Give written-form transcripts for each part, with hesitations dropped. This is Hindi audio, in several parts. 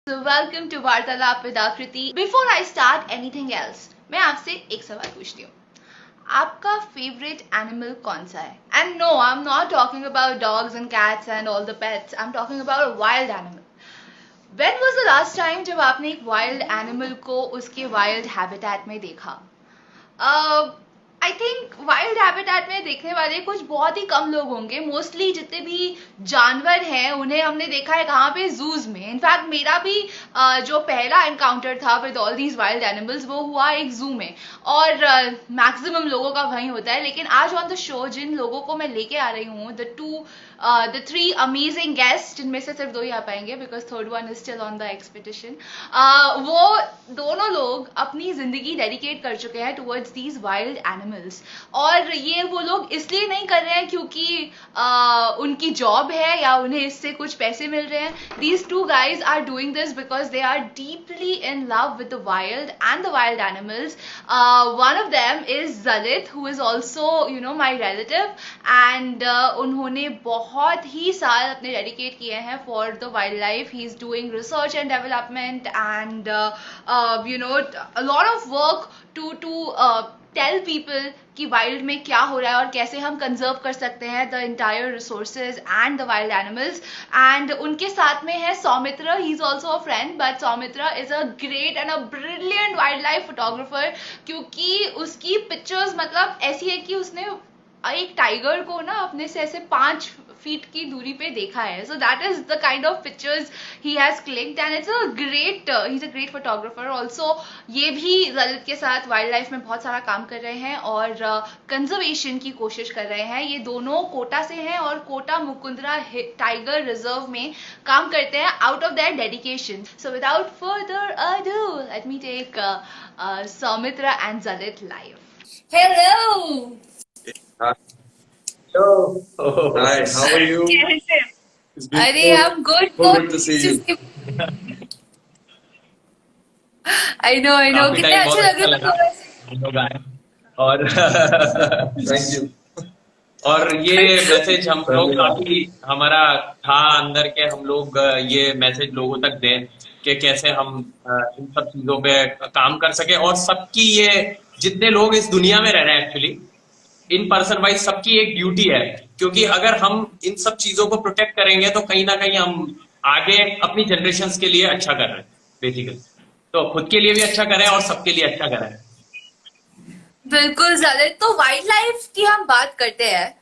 So welcome to वार्तालाप with आकृति. Before I start anything else, मैं आपसे एक सवाल पूछती हूँ. आपका favorite animal कौन सा है? And no, I'm not talking about dogs and cats and all the pets. I'm talking about a wild animal. When was the last time जब आपने एक wild animal को उसके wild habitat में देखा? आई थिंक वाइल्ड हैबिटेट में देखने वाले कुछ बहुत ही कम लोग होंगे. मोस्टली जितने भी जानवर हैं उन्हें हमने देखा है कहाँ पे, जूज में. इनफैक्ट मेरा भी जो पहला एनकाउंटर था with all these wild animals वो हुआ एक जू में, और मैक्सिमम लोगों का वहीं होता है. लेकिन आज ऑन द शो जिन लोगों को मैं लेके आ रही हूँ, द थ्री अमेजिंग गेस्ट, जिनमें से सिर्फ दो ही आ पाएंगे because third one is still on the expedition, वो दोनों लोग अपनी जिंदगी डेडिकेट कर चुके हैं टुवर्ड्स दीज वाइल्ड एनिमल्स. और ये वो लोग इसलिए नहीं कर रहे हैं क्योंकि उनकी जॉब है या उन्हें इससे कुछ पैसे मिल रहे हैं. These two guys are doing this because they are deeply in love with the wild and the wild animals. One of them is Jalit, who is also you know my relative, and उन्होंने बहुत ही साल अपने डेडिकेट किए हैं for the wildlife. He is doing research and development and you know a lot of work to tell people कि वाइल्ड में क्या हो रहा है और कैसे हम कंजर्व कर सकते हैं the entire resources and the wild animals. And उनके साथ में है Saumitra. He is also a friend, but Saumitra is a great and a brilliant wildlife photographer, क्योंकि उसकी पिक्चर्स मतलब ऐसी है कि उसने एक टाइगर को ना अपने से ऐसे 5 फीट की दूरी पे देखा है. So that is the kind of pictures he has clicked and it's a great, he is a great photographer also. ये भी ललित के साथ वाइल्ड लाइफ में बहुत सारा काम कर रहे हैं और कंजर्वेशन की कोशिश कर रहे हैं. ये दोनों कोटा से हैं और कोटा मुकुंदरा टाइगर रिजर्व में काम करते हैं out of their dedication. So without further ado let me take Saumitra and Jalit live. Hello. Hello. Oh, hi. How are you? कैसे? It's been अरे so, I'm good. so good to see you. I know. काफी कितने टाइम बहुत अच्छे अच्छा लगे लगा तुमको. हम लोग आए और Thank you. और ये मैसेज हम लोग काफी हमारा था अंदर के, हम लोग ये मैसेज लोगों तक दें कि कैसे हम इन सब चीजों पे काम कर सके. और सबकी ये जितने लोग इस दुनिया में रह रहे हैं एक्चुअली इन पर्सन वाइज सबकी एक ड्यूटी है, क्योंकि अगर हम इन सब चीजों को प्रोटेक्ट करेंगे तो कहीं ना कहीं हम आगे अपनी जनरेशन के लिए अच्छा कर रहे हैं बेसिकली. तो खुद के लिए भी अच्छा करें और सबके लिए अच्छा करें. बिल्कुल जलित. तो वाइल्ड लाइफ की हम बात करते हैं.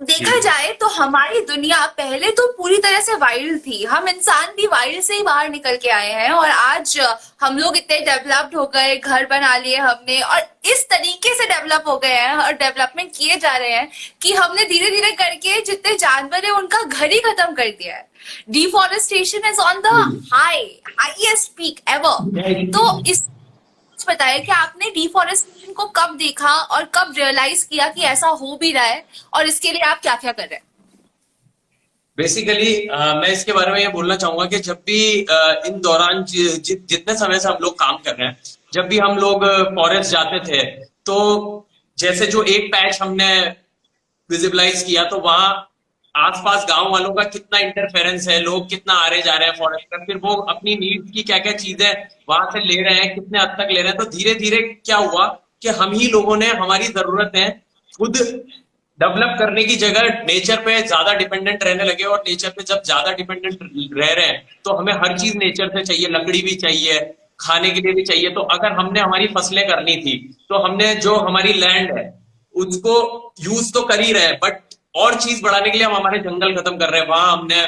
देखा जाए तो हमारी दुनिया पहले तो पूरी तरह से वाइल्ड थी. हम इंसान भी वाइल्ड से ही बाहर निकल के आए हैं और आज हम लोग इतने डेवलप्ड हो गए, घर बना लिए हमने, और इस तरीके से डेवलप हो गए हैं और डेवलपमेंट किए जा रहे हैं कि हमने धीरे धीरे करके जितने जानवर है उनका घर ही खत्म कर दिया है. Deforestation is on the highest peak ever. तो इस बताया कि आपने डिफॉरेस्टेशन को कब देखा और कब रियलाइज किया कि ऐसा हो भी रहा है, और इसके लिए आप क्या क्या कर रहे हैं? बेसिकली मैं इसके बारे में ये बोलना चाहूंगा कि जब भी इन दौरान जितने समय से हम लोग काम कर रहे हैं, जब भी हम लोग फॉरेस्ट जाते थे तो जैसे जो एक पैच हमने विजिबलाइज किया तो वहां आसपास गांव वालों का कितना इंटरफेरेंस है, लोग कितना आ रहे जा रहे हैं फॉरेस्ट का, फिर वो अपनी नीड्स की क्या क्या चीजें वहां से ले रहे हैं, कितने हद तक ले रहे हैं. तो धीरे धीरे क्या हुआ कि हम ही लोगों ने हमारी जरूरतें खुद डेवलप करने की जगह नेचर पे ज्यादा डिपेंडेंट रहने लगे. और नेचर पे जब ज्यादा डिपेंडेंट रह रहे हैं तो हमें हर चीज नेचर से चाहिए, लकड़ी भी चाहिए, खाने के लिए भी चाहिए. तो अगर हमने हमारी फसलें करनी थी तो हमने जो हमारी लैंड है उसको यूज तो कर ही रहे हैं, बट और चीज बढ़ाने के लिए हम हमारे जंगल खत्म कर रहे हैं. वहां हमने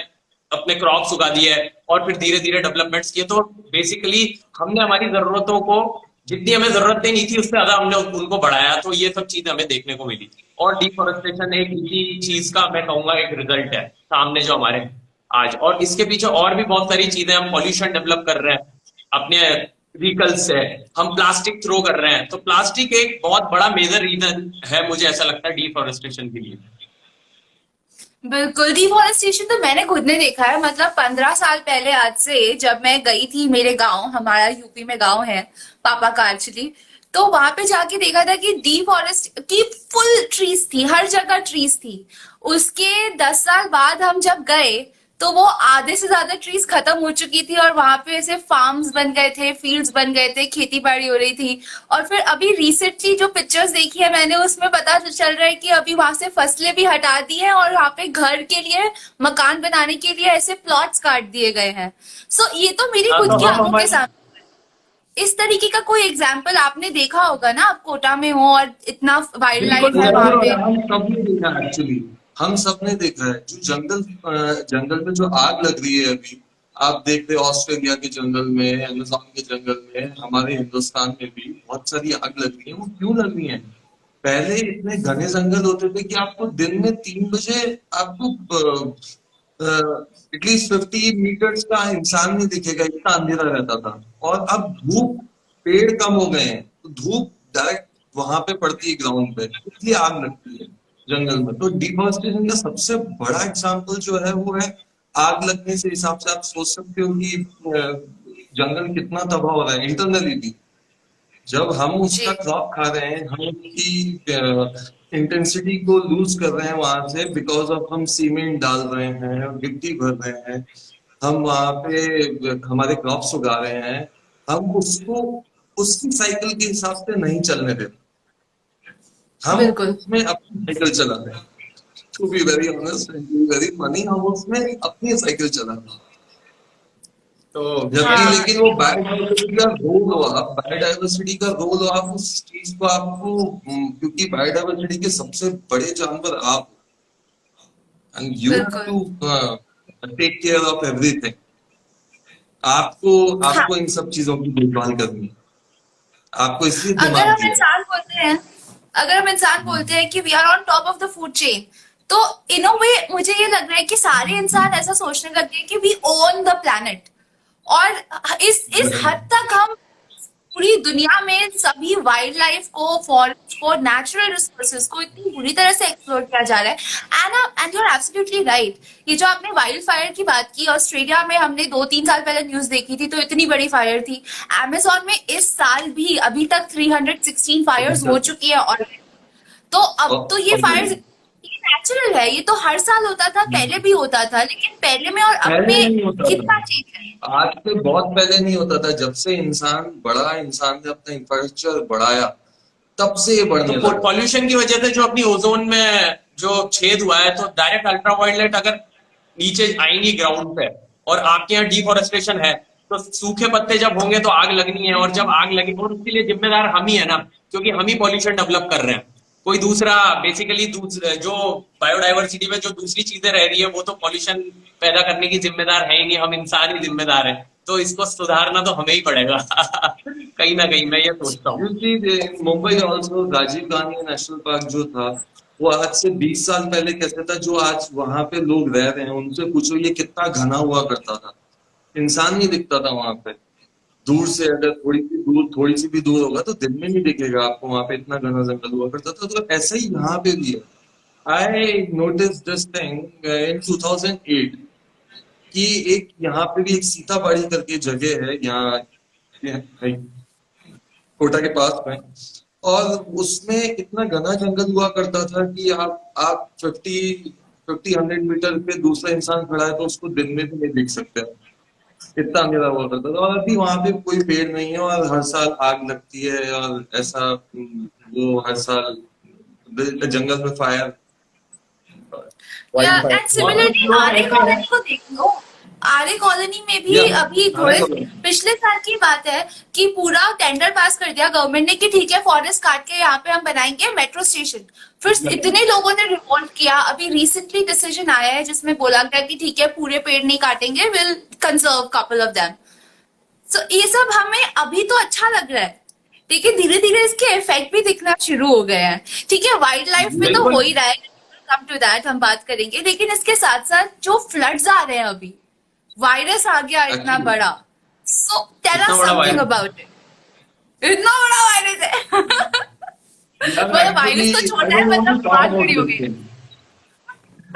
अपने क्रॉप्स उगा दिए और फिर धीरे धीरे डेवलपमेंट्स किए. तो बेसिकली हमने हमारी जरूरतों को, जितनी हमें जरूरत नहीं थी उससे ज्यादा हमने उनको बढ़ाया. तो ये सब चीजें हमें देखने को मिली. और डिफॉरेस्टेशन एक इसी चीज का मैं कहूंगा एक रिजल्ट है सामने जो हमारे आज. और इसके पीछे और भी बहुत सारी चीजें, हम पॉल्यूशन डेवलप कर रहे हैं अपने व्हीकल्स से, हम प्लास्टिक थ्रो कर रहे हैं. तो प्लास्टिक एक बहुत बड़ा मेजर रीजन है, मुझे ऐसा लगता है, डिफॉरेस्टेशन के लिए. बिल्कुल. डिफॉरेस्टेशन तो मैंने खुद ने देखा है. मतलब 15 साल पहले आज से जब मैं गई थी मेरे गांव, हमारा यूपी में गांव है पापा का एक्चुअली, तो वहां पे जाके देखा था कि डिफॉरेस्ट की फुल ट्रीज थी, हर जगह ट्रीज थी. उसके 10 साल बाद हम जब गए तो वो आधे से ज्यादा ट्रीज खत्म हो चुकी थी और वहां पे ऐसे फार्म्स बन गए थे, फील्ड्स बन गए थे, खेती बाड़ी हो रही थी। और फिर अभी रिसेंटली जो पिक्चर्स देखी है मैंने, उसमें पता चल रहा है कि अभी वहां से फसलें भी हटा दी हैं और वहां पे घर के लिए, मकान बनाने के लिए ऐसे प्लॉट्स काट दिए गए हैं। सो ये तो मेरी हाँ, खुद तो की हम आंखों के हमारे सामने। इस तरीके का कोई एग्जाम्पल आपने देखा होगा ना, आप कोटा में हो और इतना वाइल्ड बिल्कुल लाइफ है वहां जरूर, पे। हम सबने देखा है एक्चुअली। हम सबने देखा है जो जंगल में जो आग लग रही है अभी। आप देख रहे हो ऑस्ट्रेलिया के जंगल में, अमेज़न के जंगल में, हमारे हिंदुस्तान में भी बहुत सारी आग लग रही है। वो क्यों लग रही है? पहले इतने घने जंगल होते थे कि आपको दिन में 3 बजे आपको एटलीस्ट 50 मीटर्स का इंसान नहीं दिखेगा, इतना अंधेरा रहता था। और अब धूप, पेड़ कम हो गए हैं तो धूप डायरेक्ट वहां पे पड़ती है ग्राउंड पे, इसलिए आग लगती है जंगल में। तो डिफॉरेस्टेशन का सबसे बड़ा एग्जाम्पल जो है वो है आग लगने से। हिसाब से आप सोच सकते हो कि जंगल कितना तबाह हो रहा है इंटरनली भी। जब हम जी उसका क्रॉप खा रहे हैं, हम उसकी इंटेंसिटी को लूज कर रहे हैं वहां से, बिकॉज ऑफ हम सीमेंट डाल रहे हैं, गिट्टी भर रहे हैं, हम वहां पे हमारे क्रॉप्स उगा रहे हैं, हम उसको उसकी साइकिल के हिसाब से नहीं चलने देते, हम बिल्कुल। उसमें अपनी साइकिल चलाते हैं। To be very honest and very funny, हम उसमें अपनी साइकिल चलाते हैं। तो जबकि हाँ लेकिन वो बायोडाइवर्सिटी का रोल हो, आप बायोडाइवर्सिटी का रोल हो, आप उस चीज को आपको क्योंकि बायोडाइवर्सिटी के सबसे बड़े जानवर आप, एंड यू हैव बिल्कुल। To take care of everything. आपको हाँ, आपको इन सब चीजों की देखभाल करनी है, आपको इसलिए अगर दिमाग हम दिया है। इंसान बोलते हैं अगर हम इंसान बोलते हैं कि we are on top of the food chain, तो इन अ वे मुझे ये लग रहा है कि सारे इंसान ऐसा सोचने लगे हैं कि वी ओन द प्लैनेट। और इस हद तक हम पूरी दुनिया में सभी वाइल्ड लाइफ को, फॉरेस्ट को, नेचुरल रिसोर्सेज को इतनी बुरी तरह से एक्सप्लोर किया जा रहा है। And you are absolutely right. ये जो आपने वाइल्ड फायर की बात की, ऑस्ट्रेलिया में हमने 2-3 साल पहले न्यूज देखी थी, तो इतनी बड़ी फायर थी। अमेजोन में इस साल भी अभी तक 316 फायर्स हो चुकी है। और तो अब तो ये फायर्स, ये नेचुरल है, ये तो हर साल होता था, पहले भी होता था, लेकिन पहले में और अब पहले में नहीं होता कितना था, चेंज है। आज से बहुत पहले नहीं होता था। जब से इंसान बढ़ा, इंसान ने अपना इंफ्रास्ट्रक्चर बढ़ाया, तब से ये बढ़ने तो लगा। पॉल्यूशन की वजह से जो अपनी ओजोन में जो छेद हुआ है, तो डायरेक्ट अल्ट्रावायलेट अगर नीचे आएंगी ग्राउंड पे, और आपके यहाँ डिफॉरेस्टेशन है, तो सूखे पत्ते जब होंगे तो आग लगनी है, और जब आग लगी, और उसके लिए जिम्मेदार हम ही है ना, क्योंकि हम ही पॉल्यूशन डेवलप कर रहे हैं। कोई दूसरा बेसिकली जो बायोडाइवर्सिटी में जो दूसरी चीजें रह रही है, वो तो पॉल्यूशन पैदा करने की जिम्मेदार है ही नहीं, हम इंसान ही जिम्मेदार है। तो इसको सुधारना तो हमें ही पड़ेगा कहीं ना कहीं, मैं ये सोचता हूँ। क्योंकि Mumbai also Rajiv Gandhi national park जो था, वो आज से 20 साल पहले कैसे था, जो आज वहां पे लोग रह रहे हैं उनसे पूछो ये कितना घना हुआ करता था। इंसान नहीं दिखता था वहां पे। दूर से अगर थोड़ी सी भी दूर होगा तो दिन में नहीं दिखेगा आपको, वहां पे इतना घना जंगल हुआ करता था। तो ऐसा ही यहाँ पे भी है। I notice this thing in 2008 कि एक यहाँ पे भी एक सीताबाड़ी करके जगह है यहाँ कोटा के पास में, और उसमें इतना घना जंगल हुआ करता था कि आप 50-100 मीटर पे दूसरा इंसान खड़ा है तो उसको दिन में भी नहीं देख सकते, इतना अंधेरा हुआ करता था। और अभी वहां पे कोई पेड़ नहीं है और हर साल आग लगती है, और ऐसा वो हर साल जंगल में फायर, या वाइल्ड एंड फायर। और कुछ सिमिलरली लोग आर्य ऐसे कॉलोनी हैं। को देख लो। आर्य कॉलोनी में भी या अभी आगे थोड़े करो। पिछले साल की बात है कि पूरा टेंडर पास कर दिया गवर्नमेंट ने कि ठीक है, फॉरेस्ट काट के यहाँ पे हम बनाएंगे मेट्रो स्टेशन। फिर इतने लोगों ने रिवोल्ट किया। अभी रिसेंटली डिसीजन आया है जिसमें बोला गया कि ठीक है, पूरे पेड़ नहीं काटेंगे, will conserve couple of them. So ये सब हमें अभी तो अच्छा लग रहा है, लेकिन धीरे धीरे इसके इफेक्ट भी दिखना शुरू हो गए हैं। ठीक है, वाइल्ड लाइफ में तो हो बिल्कुल। ही रहा है, कम टू दैट हम बात करेंगे, लेकिन इसके साथ साथ जो फ्लड्स आ रहे हैं, अभी वायरस आ गया इतना एक्चुअली बड़ा। सो टेल इतना अस बड़ा समथिंग वायरस, अबाउट इट। इतना बड़ा वायरस है मतलब वायरस तो I छोटा है, don't want मतलब to talk बात about खड़ी हो this गई। thing.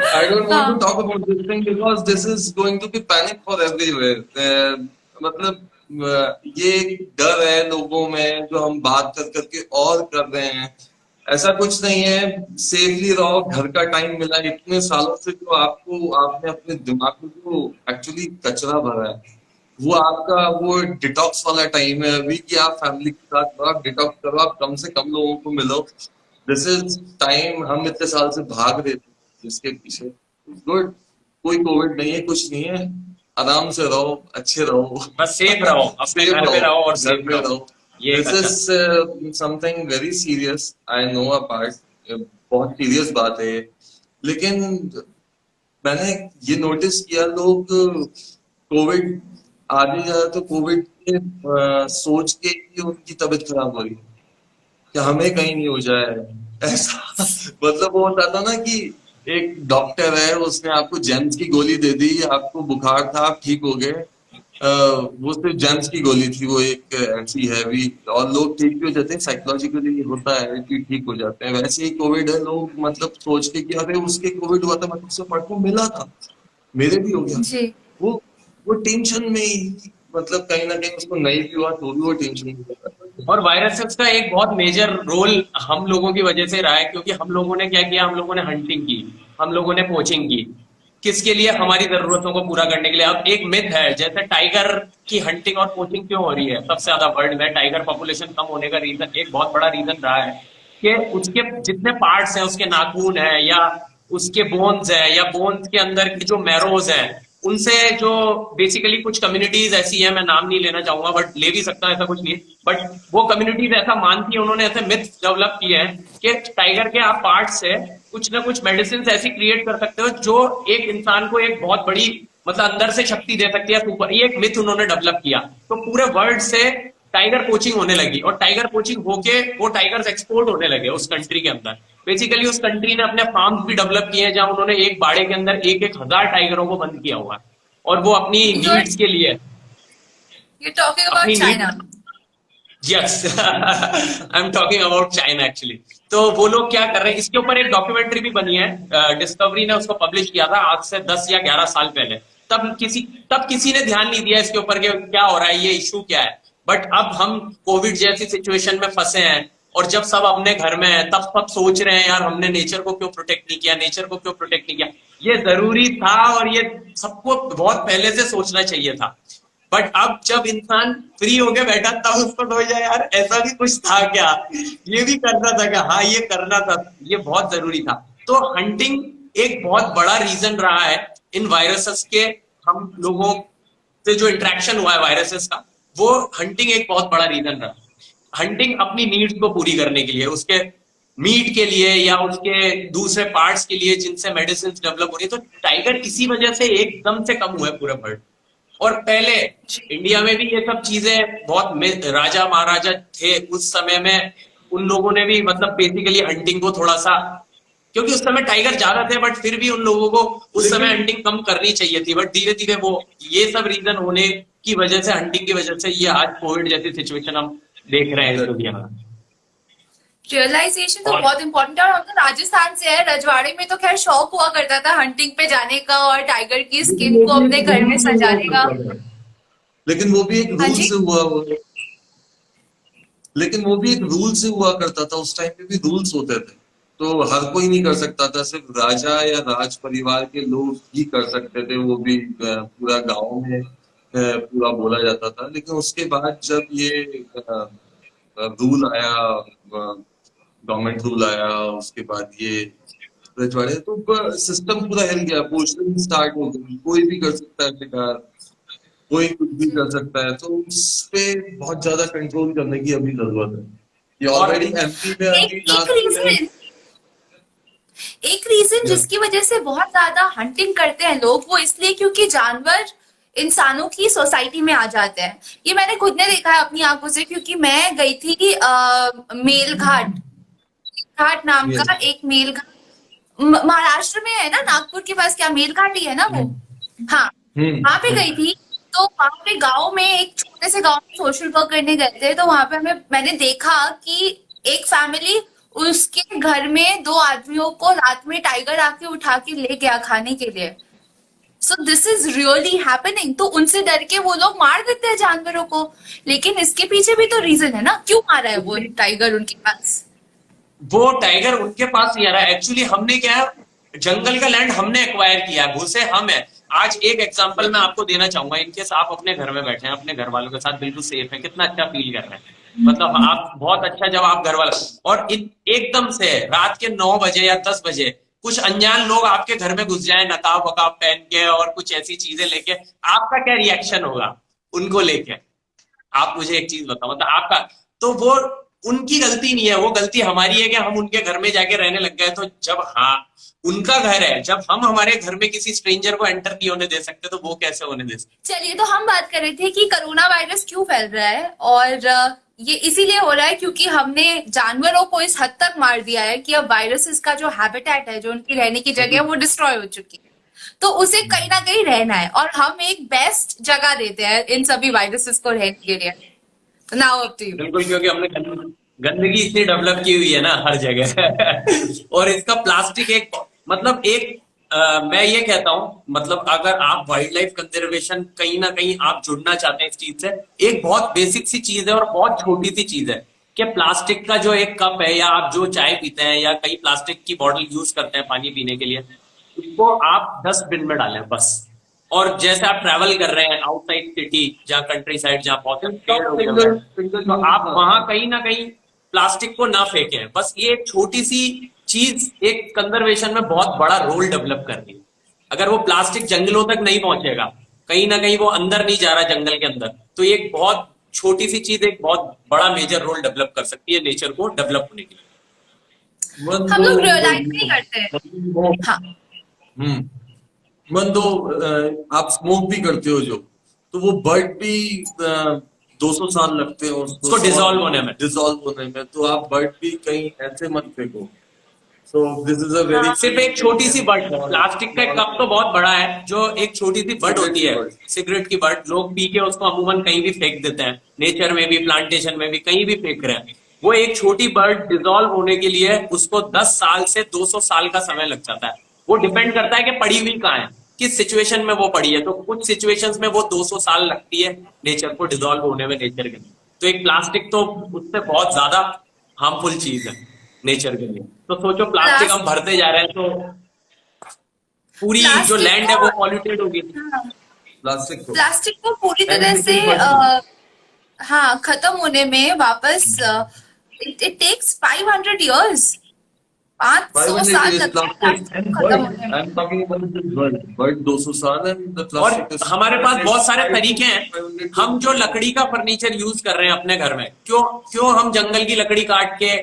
I don't want to हाँ talk about this thing because this is going to be panic for everywhere. मतलब ये एक डर है लोगों में जो हम बात कर करके और कर रहे हैं। ऐसा कुछ नहीं है, सेफली रहो, घर का टाइम मिला इतने सालों से, जो आपको आपने अपने दिमाग में जो एक्चुअली कचरा भरा है, वो आपका वो डिटॉक्स वाला टाइम है अभी, कि आप फैमिली के साथ रहो, आप डिटॉक्स करो, आप कम से कम लोगों को मिलो। दिस इज टाइम, हम इतने साल से भाग रहे थे इसके पीछे। गुड, कोई कोविड नहीं है, कुछ नहीं है, आराम से रहो, अच्छे रहो, बस सेफ रहो, अपने सेफ घर पे रहो और घर सेफ में रहो। रहो। ये दिस अच्छा। Is something very serious, I know a part, बहुत सीरियस बात है ये। लेकिन मैंने ये नोटिस किया, लोग कोविड आने जा रहा तो कोविड के सोच के ही उनकी तबीयत खराब हो रही है कि हमें कहीं नहीं हो जाए ऐसा। मतलब वो होता था ना कि एक डॉक्टर है, उसने आपको जेम्स की गोली दे दी, आपको बुखार था, आप ठीक हो गए, वो सिर्फ जेम्स की गोली थी, वो एक ऐसी हैवी, और लोग ठीक भी हो जाते हैं, साइकोलॉजिकली होता है कि ठीक हो जाते हैं। वैसे ही कोविड है, लोग मतलब सोच के कि अरे उसके कोविड हुआ था, मतलब उससे फर्क को मिला था, मेरे भी हो गया। जी। वो वो टेंशन में ही, मतलब कहीं ना कहीं उसको नहीं भी हुआ तो भी वो टेंशन में रहता है। और वायरसेस का एक बहुत मेजर रोल हम लोगों की वजह से रहा है, क्योंकि हम लोगों ने क्या किया, हम लोगों ने हंटिंग की, हम लोगों ने पोचिंग की। किसके लिए? हमारी जरूरतों को पूरा करने के लिए। अब एक मिथ है, जैसे टाइगर की हंटिंग और पोचिंग क्यों हो रही है सबसे ज्यादा वर्ल्ड में, टाइगर पॉपुलेशन कम होने का रीजन, एक बहुत बड़ा रीजन रहा है कि उसके जितने पार्ट्स हैं, उसके नाखून है या उसके बोन्स है, या बोन्स के अंदर की जो मैरोज है, उनसे जो बेसिकली कुछ कम्युनिटीज ऐसी है, मैं नाम नहीं लेना चाहूंगा, बट ले भी सकता है, ऐसा कुछ नहीं, बट वो कम्युनिटीज ऐसा मानती है, उन्होंने ऐसे मिथ डेवलप किए हैं कि टाइगर के आप पार्ट से कुछ ना कुछ मेडिसिन ऐसी क्रिएट कर सकते हो जो एक इंसान को एक बहुत बड़ी, मतलब अंदर से शक्ति दे सकती है सुपर। ये एक मिथ उन्होंने डेवलप किया, तो पूरे वर्ल्ड से टाइगर पोचिंग होने लगी, और टाइगर पोचिंग होके वो टाइगर्स एक्सपोर्ट होने लगे उस कंट्री के अंदर। बेसिकली उस कंट्री ने अपने फार्म्स भी डेवलप किए हैं, जहां उन्होंने एक बाड़े के अंदर 1,000 टाइगरों को बंद किया हुआ है, और वो अपनी नीड्स के लिए, You're talking about अपनी China. Yes, I am talking about China actually. तो वो लोग क्या कर रहे हैं, इसके ऊपर एक डॉक्यूमेंट्री भी बनी है, डिस्कवरी ने उसको पब्लिश किया था आज से 10 या 11 साल पहले। तब किसी ने ध्यान नहीं दिया इसके ऊपर कि क्या हो रहा है, ये इशू क्या है। बट अब हम कोविड जैसी सिचुएशन में फंसे हैं, और जब सब अपने घर में है, तब सब सोच रहे हैं यार हमने नेचर को क्यों प्रोटेक्ट नहीं किया, नेचर को क्यों प्रोटेक्ट नहीं किया। ये जरूरी था, और ये सबको बहुत पहले से सोचना चाहिए था। बट अब जब इंसान फ्री होके बैठा, तब उसको सोचा यार ऐसा भी कुछ था क्या, ये भी करना था क्या, हाँ ये करना था, ये बहुत जरूरी था। तो हंटिंग एक बहुत बड़ा रीजन रहा है इन वायरसेस के, हम लोगों से जो इंटरेक्शन हुआ है वायरसेस का, वो हंटिंग एक बहुत बड़ा रीजन रहा। हंटिंग अपनी नीड्स को पूरी करने के लिए, उसके मीट के लिए या उसके दूसरे पार्ट्स के लिए जिनसे मेडिसिन डेवलप हो रही है। तो टाइगर इसी वजह से एकदम से कम हुए पूरे वर्ल्ड। और पहले इंडिया में भी ये सब चीजें बहुत, राजा महाराजा थे उस समय में, उन लोगों ने भी मतलब बेसिकली हंटिंग को थोड़ा सा, क्योंकि उस समय टाइगर ज्यादा थे, बट फिर भी उन लोगों को उस समय हंटिंग कम करनी चाहिए थी। बट धीरे धीरे वो ये सब रीजन होने की वजह से, हंटिंग की वजह से, ये आज कोविड जैसी सिचुएशन हम देख रहे हैं दुनिया में। रियलाइजेशन तो बहुत इंपॉर्टेंट है, और हम तो राजस्थान से है, रजवाड़े में तो खैर शौक हुआ करता था हंटिंग पे जाने का और टाइगर की स्किन को अपने घर में सजाने का। लेकिन वो भी एक हाँ रूल जी? से हुआ लेकिन वो भी एक रूल से हुआ करता था, उस टाइम पे भी रूल्स होते थे, तो हर कोई नहीं कर सकता था, सिर्फ राजा या राज परिवार के लोग ही कर सकते थे, वो भी पूरा गांव में पूरा बोला जाता था। लेकिन उसके बाद जब ये रूल आया, गवर्नमेंट रूल आया, उसके बाद ये रजवाड़े, तो सिस्टम पूरा हिल गया, पोस्टिंग स्टार्ट हो गई, कोई भी कर सकता है शिकार, कोई कुछ भी कर सकता है। तो उस पे बहुत ज्यादा कंट्रोल करने की अभी जरूरत है। ये ऑलरेडी एमपी में अभी एक रीजन जिसकी वजह से बहुत ज्यादा हंटिंग करते हैं लोग, वो इसलिए क्योंकि जानवर इंसानों की सोसाइटी में आ जाते हैं। ये मैंने खुद ने देखा है अपनी आंखों से, क्योंकि मैं गई थी मेलघाट नाम का एक मेलघाट, महाराष्ट्र में है ना, नागपुर के पास, क्या मेलघाट ही है ना वो, हाँ, वहां पे गई थी। तो वहां पे गांव में, एक छोटे से गांव में सोशल वर्क करने गए थे, तो वहां पे मैंने देखा कि एक फैमिली, उसके घर में 2 आदमियों को रात में टाइगर आके उठा के ले गया खाने के लिए। So this is really happening. तो उनसे डर के वो लोग मार देते हैं जानवरों को, लेकिन इसके पीछे भी तो रीजन है ना, क्यों मारा है वो टाइगर उनके पास। वो टाइगर उनके पास नहीं आ रहा है। एक्चुअली हमने क्या है, जंगल का लैंड हमने एक्वायर किया है, घुसे हम है। आज एक एग्जांपल मैं आपको देना चाहूंगा, इनकेस आप अपने घर में बैठे हैं, अपने घर वालों के साथ बिल्कुल सेफ है, कितना अच्छा फील कर रहे हैं, मतलब आप बहुत अच्छा जब आप घर वाला, और एकदम से रात के 9 बजे या 10 बजे कुछ अनजान लोग आपके घर में घुस जाए नकाब वकाब पहन के और कुछ ऐसी चीजें लेके, आपका क्या रिएक्शन होगा उनको लेके? आप मुझे एक चीज बताओ, मतलब आपका, तो वो उनकी गलती नहीं है, वो गलती हमारी है कि हम उनके घर में जाके रहने लग गए। तो जब, हाँ, उनका घर है, जब हम हमारे घर में किसी स्ट्रेंजर को एंटर नहीं होने दे सकते तो वो कैसे होने दे सकते? चलिए, तो हम बात कर रहे थे कि कोरोना वायरस क्यों फैल रहा है, और ये इसीलिए हो रहा है क्योंकि हमने जानवरों को इस हद तक मार दिया है कि अब वायरसेस का जो हैबिटेट है, जो उनकी रहने की जगह है, वो डिस्ट्रॉय हो चुकी है। तो उसे कहीं ना कहीं रहना है, और हम एक बेस्ट जगह देते हैं इन सभी वायरसेस को रहने के लिए। Now up to you. बिल्कुल, क्योंकि हमने गंदगी इतनी डेवलप की हुई है ना हर जगह और इसका प्लास्टिक एक, मतलब एक, मैं ये कहता हूं, मतलब अगर आप वाइल्ड लाइफ कंजर्वेशन कहीं ना कहीं आप जुड़ना चाहते हैं इस चीज से, एक बहुत बेसिक सी चीज है और बहुत छोटी सी चीज है कि प्लास्टिक का जो एक कप है, या आप जो चाय पीते हैं, या कई प्लास्टिक की बॉटल यूज करते हैं पानी पीने के लिए, उसको आप डस्टबिन में डालें बस। और जैसे आप ट्रैवल कर रहे हैं आउटसाइड सिटी, जहाँ कंट्री साइड, जहाँ बहुत पेड़ हो गए हैं, तो आप वहां कहीं ना कहीं प्लास्टिक को ना फेंकें। बस ये एक छोटी सी चीज एक कंजर्वेशन में बहुत बड़ा रोल डेवलप कर रही है। अगर वो प्लास्टिक जंगलों तक नहीं पहुंचेगा, कहीं ना कहीं वो अंदर नहीं जा रहा जंगल के अंदर, तो ये एक बहुत छोटी सी चीज एक बहुत बड़ा मेजर रोल डेवलप कर सकती है नेचर को डेवलप होने के लिए। हम लोग रियलाइज नहीं करते हैं। हाँ, हम्म मन दो, आप स्मोक भी करते हो जो, तो वो बर्ड भी 200 साल लगते हैं उसको डिसॉल्व होने में। तो आप बर्ड भी कहीं ऐसे मत फेंको। So this is a very, सिर्फ एक छोटी सी बट, प्लास्टिक का एक कप तो बहुत बड़ा है, जो एक छोटी सी बट होती है, सिगरेट की बट, लोग पी के उसको अमूमन कहीं भी फेंक देते हैं, नेचर में भी, प्लांटेशन में भी, कहीं भी फेंक रहे हैं। वो एक छोटी बर्ड डिसॉल्व होने के लिए उसको 10 साल से 200 साल का समय लग जाता है। वो डिपेंड करता है कि पड़ी हुई कहाँ है, किस सिचुएशन में वो पड़ी है। तो कुछ सिचुएशंस में वो 200 साल लगती है नेचर को डिसॉल्व होने में, नेचर के लिए। तो एक प्लास्टिक तो उससे बहुत ज्यादा हार्मफुल चीज है नेचर के लिए। तो सोचो, प्लास्टिक हम भरते जा रहे हैं तो पूरी जो लैंड है वो पॉल्यूटेड होगी। प्लास्टिक को पूरी तरह से हाँ खत्म होने में वापस इट टेक्स 500 इयर्स, 500 साल लगता है प्लास्टिक को खत्म होने में। बर्ड 200 साल एंड द और प्लास्टिक हमारे पास बहुत सारे तरीके हैं। हम जो लकड़ी का फर्नीचर यूज कर रहे हैं अपने घर में, क्यों हम जंगल की लकड़ी काट के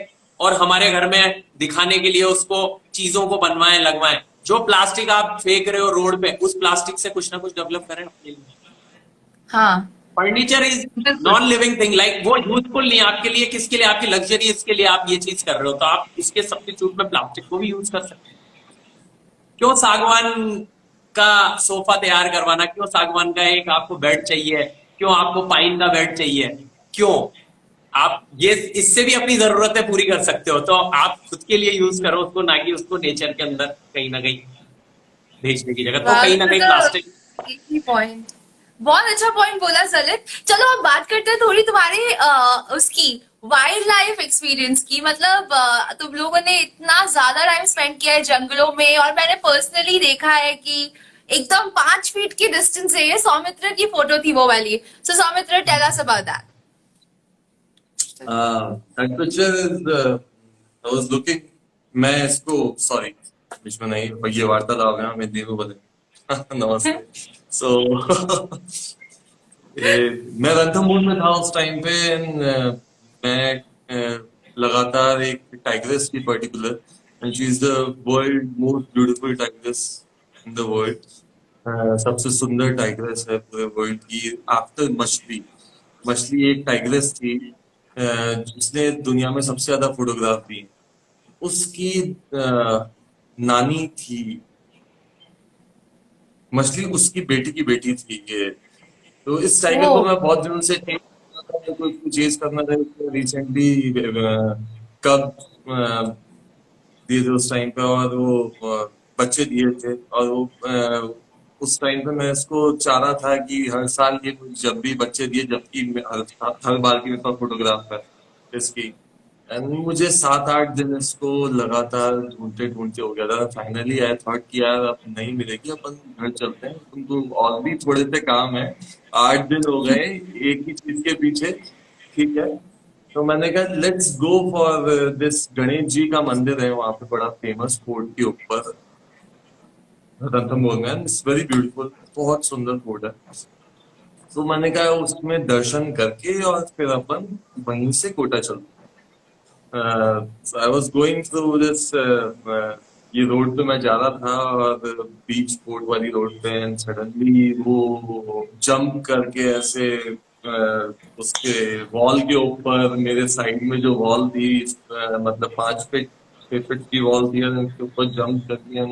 और हमारे घर में दिखाने के लिए उसको चीजों को बनवाएं, लगवाएं? जो प्लास्टिक आप फेंक रहे हो रोड पे, उस प्लास्टिक से कुछ ना कुछ डेवलप करें अपने लिए। हाँ, furniture is non living thing, like वो यूजफुल नहीं आपके लिए, किसके लिए? आपकी लग्जरी, इसके लिए आप ये चीज कर रहे हो, तो आप इसके सब्स्टिट्यूट में प्लास्टिक को भी यूज कर सकते हैं। क्यों सागवान का सोफा तैयार करवाना? क्यों सागवान का एक आपको बेड चाहिए? क्यों आपको पाइन का बेड चाहिए? क्यों? आप ये इससे भी अपनी जरूरतें पूरी कर सकते हो, तो आप खुद के लिए यूज करो उसको, ना कि उसको नेचर के अंदर कहीं ना कहीं भेजने की जगह। तो कहीं ना कहीं प्लास्टिक। पॉइंट, बहुत अच्छा पॉइंट बोला सलित। चलो अब बात करते हैं थोड़ी तुम्हारे उसकी वाइल्ड लाइफ एक्सपीरियंस की। मतलब तुम लोगों ने इतना ज्यादा टाइम स्पेंड किया है जंगलों में, और मैंने पर्सनली देखा है कि एकदम 5 फीट की डिस्टेंस से, ये सौमित्र की फोटो थी वो वाली। So Soumitra, tell us about that. that picture is I was looking, मैं इसको सॉरी बीच में नहीं, ये वार्तालाप है, मैं देव बोले नमस्ते। सो मैं रणथंभौर में था उस टाइम पे, मैं लगातार एक टाइग्रेस की particular, and she is the world most beautiful tigress in the world. सबसे सुंदर टाइग्रेस है पूरे वर्ल्ड की, आफ्टर मछली एक टाइग्रेस थी जिसने दुनिया में सबसे ज्यादा फोटोग्राफ दी। उसकी नानी थी मछली, उसकी बेटी की बेटी थी ये। तो इस टाइगर को मैं बहुत दिनों से चेज करना था। रिसेंटली कब दिए थे उस टाइम पे, और वो बच्चे दिए थे, और वो उस टाइम पे मैं इसको चाह रहा था कि हर साल ये जब भी बच्चे दिए, जबकि हर बार की मेरे पास फोटोग्राफ है इसकी, एंड मुझे 7-8 दिन इसको लगातार ढूंढते ढूंढते हो गया था। फाइनली आई थॉट कि यार अब नहीं मिलेगी, अपन घर चलते हैं, तुमको और भी थोड़े से काम है, 8 दिन हो गए एक ही चीज के पीछे, ठीक है। तो मैंने कहा let's go for this, Ganesh ji का मंदिर है वहां पे, बड़ा फेमस फोर्ट के ऊपर, रणथंभौर में, इट्स वेरी ब्यूटीफुल, बहुत सुंदर फोर्ट है। तो मैंने कहा उसमें दर्शन करके और फिर अपन वहीं से कोटा चलते। I was going through this, ये रोड पे मैं जा रहा था और बीच फोर्ट वाली रोड पे, एंड सडनली वो जंप करके ऐसे उसके वॉल के ऊपर, मेरे साइड में जो वॉल थी, मतलब 5 फीट 6 फीट की वॉल थी, और उसके ऊपर जंप करके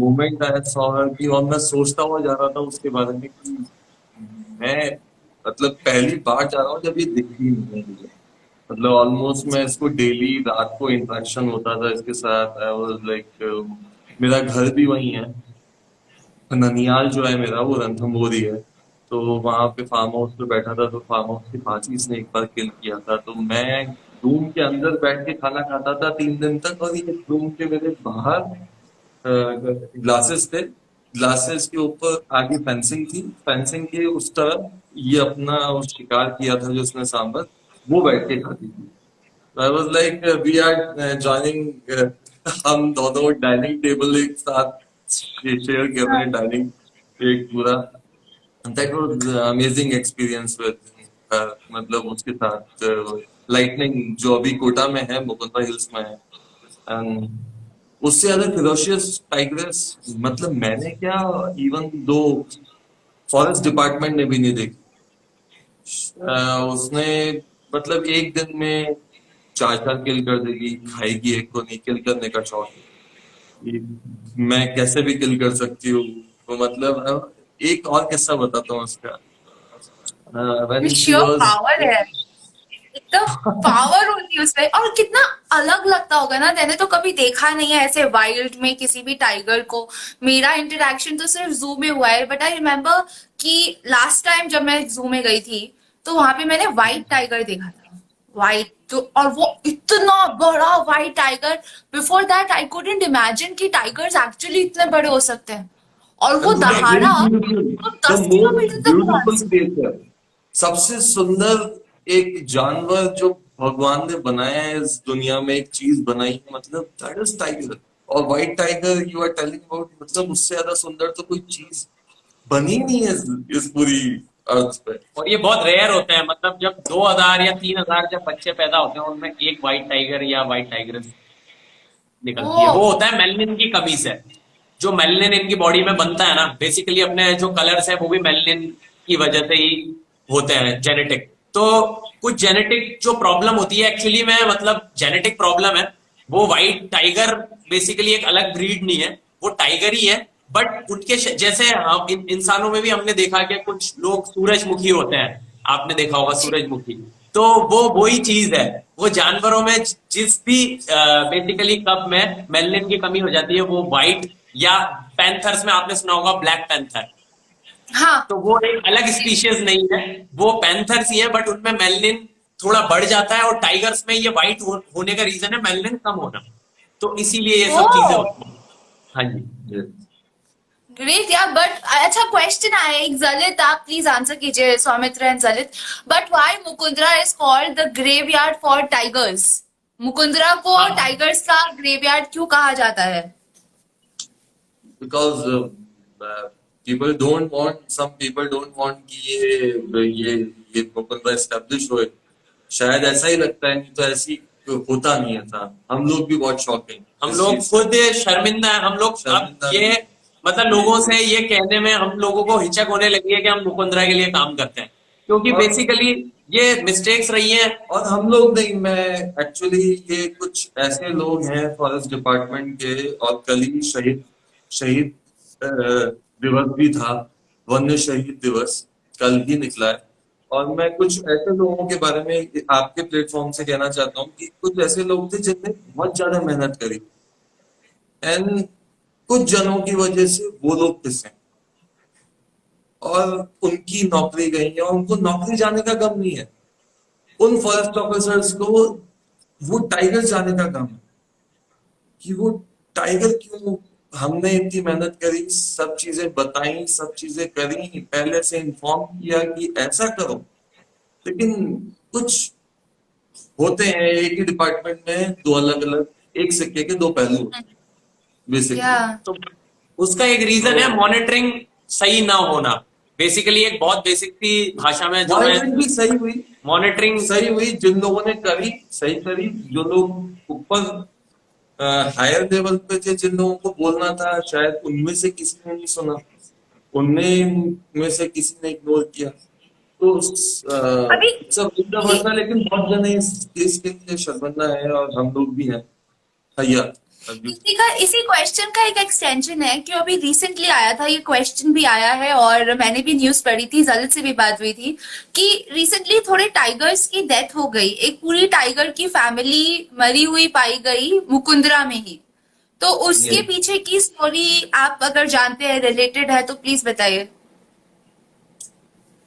मोमेंट आया सॉ की, और मैं सोचता हुआ जा रहा था उसके बारे में कि मैं मतलब पहली बार जा रहा हूँ जब ये दिखी नहीं है मुझे। मतलब ऑलमोस्ट मैं इसको डेली रात को इंटरेक्शन होता था इसके साथ। आई वाज लाइक, मेरा घर भी वही है, ननियाल जो है मेरा वो रणथंभौर ही है। तो वहां पे फार्म हाउस पे बैठा था, तो फार्म हाउस के पास ही इसने एक बार किल किया था। तो मैं रूम के अंदर बैठ के खाना खाता था 3 दिन तक, और ये रूम के मेरे बाहर ग्लासेस थे, ग्लासेस के ऊपर आगे फेंसिंग थी, फेंसिंग के उस तरफ ये अपना वो शिकार किया था जो उसने सांबर, वो बैठ के खाती थी। I was like we are joining, हम दोनों डाइनिंग टेबल एक साथ शेयर कर रहे हैं, डाइनिंग एक पूरा। That was amazing experience with, मतलब उसके साथ लाइटनिंग जो अभी कोटा में है, मुकुंदरा हिल्स में है। एंड उससे ज्यादा फिरोशियस टाइग्रेस मतलब मैंने क्या, इवन दो फॉरेस्ट डिपार्टमेंट ने भी नहीं देखी। उसने मतलब एक दिन में 4-4 किल कर देगी, खाएगी एक को, नहीं किल करने का शौक है। मैं कैसे भी किल कर सकती हूँ। तो मतलब एक और किस्सा बताता हूँ उसका। When she sure was, power है, एकदम पावर होती है उसमें, और कितना अलग लगता होगा ना। मैंने तो कभी देखा नहीं है ऐसे वाइल्ड में किसी भी टाइगर को। मेरा इंटरेक्शन तो सिर्फ जू में हुआ है, बट आई रिमेम्बर कि लास्ट टाइम जब मैं जू में गई थी तो वहां पे मैंने व्हाइट टाइगर देखा था। व्हाइट तो, और वो इतना बड़ा white tiger, before that I couldn't imagine कि टाइगर्स एक्चुअली इतने बड़े हो सकते हैं। और वो दहाड़ा तो द 10 किलोमीटर मोस्ट तक ब्यूटीफुल पहुंच। क्रिएचर, सबसे सुंदर एक जानवर जो भगवान ने बनाया है इस दुनिया में, एक चीज बनाई है, मतलब दैट इज टाइगर। और white tiger you are telling about, मतलब उससे ज्यादा सुंदर तो कोई चीज बनी नहीं है इस पूरी अर्थ पे। और ये बहुत रेयर होते हैं, मतलब जब 2000 या 3000 जब बच्चे पैदा होते हैं, उनमें एक व्हाइट टाइगर या व्हाइट टाइग्रेस निकलती है। ओ, वो होता है मेलनिन की कमी से। जो मेलनिन इनकी बॉडी में बनता है ना, बेसिकली अपने जो कलर्स है वो भी मेलनिन की वजह से ही होते हैं, जेनेटिक। तो कुछ जेनेटिक जो प्रॉब्लम होती है एक्चुअली में, मतलब जेनेटिक प्रॉब्लम है। वो व्हाइट टाइगर बेसिकली एक अलग ब्रीड नहीं है, वो टाइगर ही है। बट उनके जैसे हम इंसानों में भी हमने देखा कि कुछ लोग सूरजमुखी होते हैं, आपने देखा होगा सूरजमुखी। तो वो वही चीज है। वो जानवरों में जिस भी बेसिकली कब में मेलनिन की कमी हो जाती है, वो व्हाइट, या पैंथर्स में आपने सुना होगा ब्लैक पैंथर, हाँ। तो वो एक अलग स्पीशीज नहीं है, वो पैंथर्स ही है, बट उनमें मेलनिन थोड़ा बढ़ जाता है। और टाइगर्स में ये व्हाइट होने का रीजन है मेलनिन कम होना। तो इसीलिए ये सब चीजें ओ, होती हैं। हाँ जी। ग्रेट यार। बट अच्छा, क्वेश्चन आया एक, जलित आप प्लीज आंसर कीजिए, Saumitra and Jalit. But why Mukundra is called the graveyard for tigers? Mukundra को हाँ, टाइगर्स का ग्रेवयार्ड क्यों कहा जाता है? Because people don't want, some people don't want कि ये मुकुंदरा एस्टेब्लिश होए। शायद ऐसा ही लगता है, नहीं तो ऐसी होता नहीं है था। हम लोग भी बहुत शॉकिंग, हम इस लोग चीज से खुद शर्मिंदा है। हम लोग अब शर्मिंदा ये भी। मतलब लोगों से ये कहने में हम लोगों को हिचक होने लगी है कि हम मुकुंदरा के लिए काम करते हैं, क्योंकि और बेसिकली ये मिस्टेक्स रही हैं। और हम लोग नहीं, मैं एक्चुअली, ये कुछ ऐसे लोग हैं फॉरेस्ट डिपार्टमेंट के, और कल ही शहीद शहीद दिवस भी था, वन्य शहीद दिवस कल ही निकला है। और मैं कुछ ऐसे लोगों के बारे में आपके प्लेटफॉर्म से कहना चाहता हूँ कि कुछ ऐसे लोग थे जिनने बहुत ज्यादा मेहनत करी, एंड कुछ जनों की वजह से वो लोग पिसे, और उनकी नौकरी गई है, और उनको नौकरी जाने का गम नहीं है। उन फॉरेस्ट ऑफिसर्स को वो टाइगर जाने का काम है कि वो टाइगर क्यों, हमने इतनी मेहनत करी, सब चीजें बताई, सब चीजें करी, पहले से इन्फॉर्म किया कि ऐसा करो, लेकिन कुछ होते हैं एक ही डिपार्टमेंट में दो अलग अलग, एक सिक्के के दो पहलू होते हैं बेसिकली। या तो उसका एक रीजन है मॉनिटरिंग सही ना होना। बेसिकली एक बहुत बेसिक सी भाषा में जो है मॉनिटरिंग भी सही हुई, मॉनिटरिंग सही हुई, जिन लोगों ने करी सही करी, जो लोग ऊपर हायर लेवल पे थे, जिन लोगों को बोलना था, शायद उनमें से किसी ने नहीं सुना, उनमें में से किसी ने इग्नोर किया। तो अभी सब था, लेकिन बहुत जने इस केस के लिए शर्मिंदा है और हम लोग भी हैं। भैया इसी क्वेश्चन का एक एक्सटेंशन है कि अभी रिसेंटली आया था, ये क्वेश्चन भी आया है और मैंने भी न्यूज पढ़ी थी, जलित से भी बात हुई थी कि रिसेंटली थोड़े टाइगर्स की डेथ हो गई, एक पूरी टाइगर की फैमिली मरी हुई पाई गई मुकुंदरा में ही। तो उसके ये पीछे की स्टोरी आप अगर जानते हैं, रिलेटेड है तो प्लीज बताइए।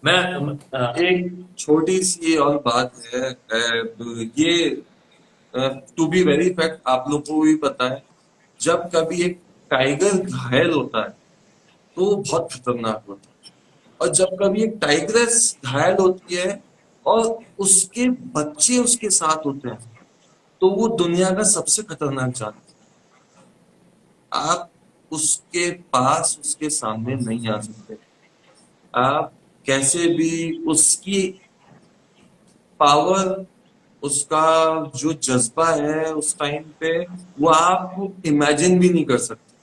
मैं एक छोटी सी और बात है, ये टू बी वेरी फैक्ट आप लोग को भी पता है, जब कभी एक टाइगर घायल होता है तो वो बहुत खतरनाक होता है, और जब कभी एक टाइग्रेस घायल होती है और उसके बच्चे उसके साथ होते हैं तो वो दुनिया का सबसे खतरनाक जानवर है। आप उसके पास, उसके सामने नहीं आ सकते, आप कैसे भी उसकी पावर, उसका जो जज्बा है उस टाइम पे, वो आप इमेजिन भी नहीं कर सकते।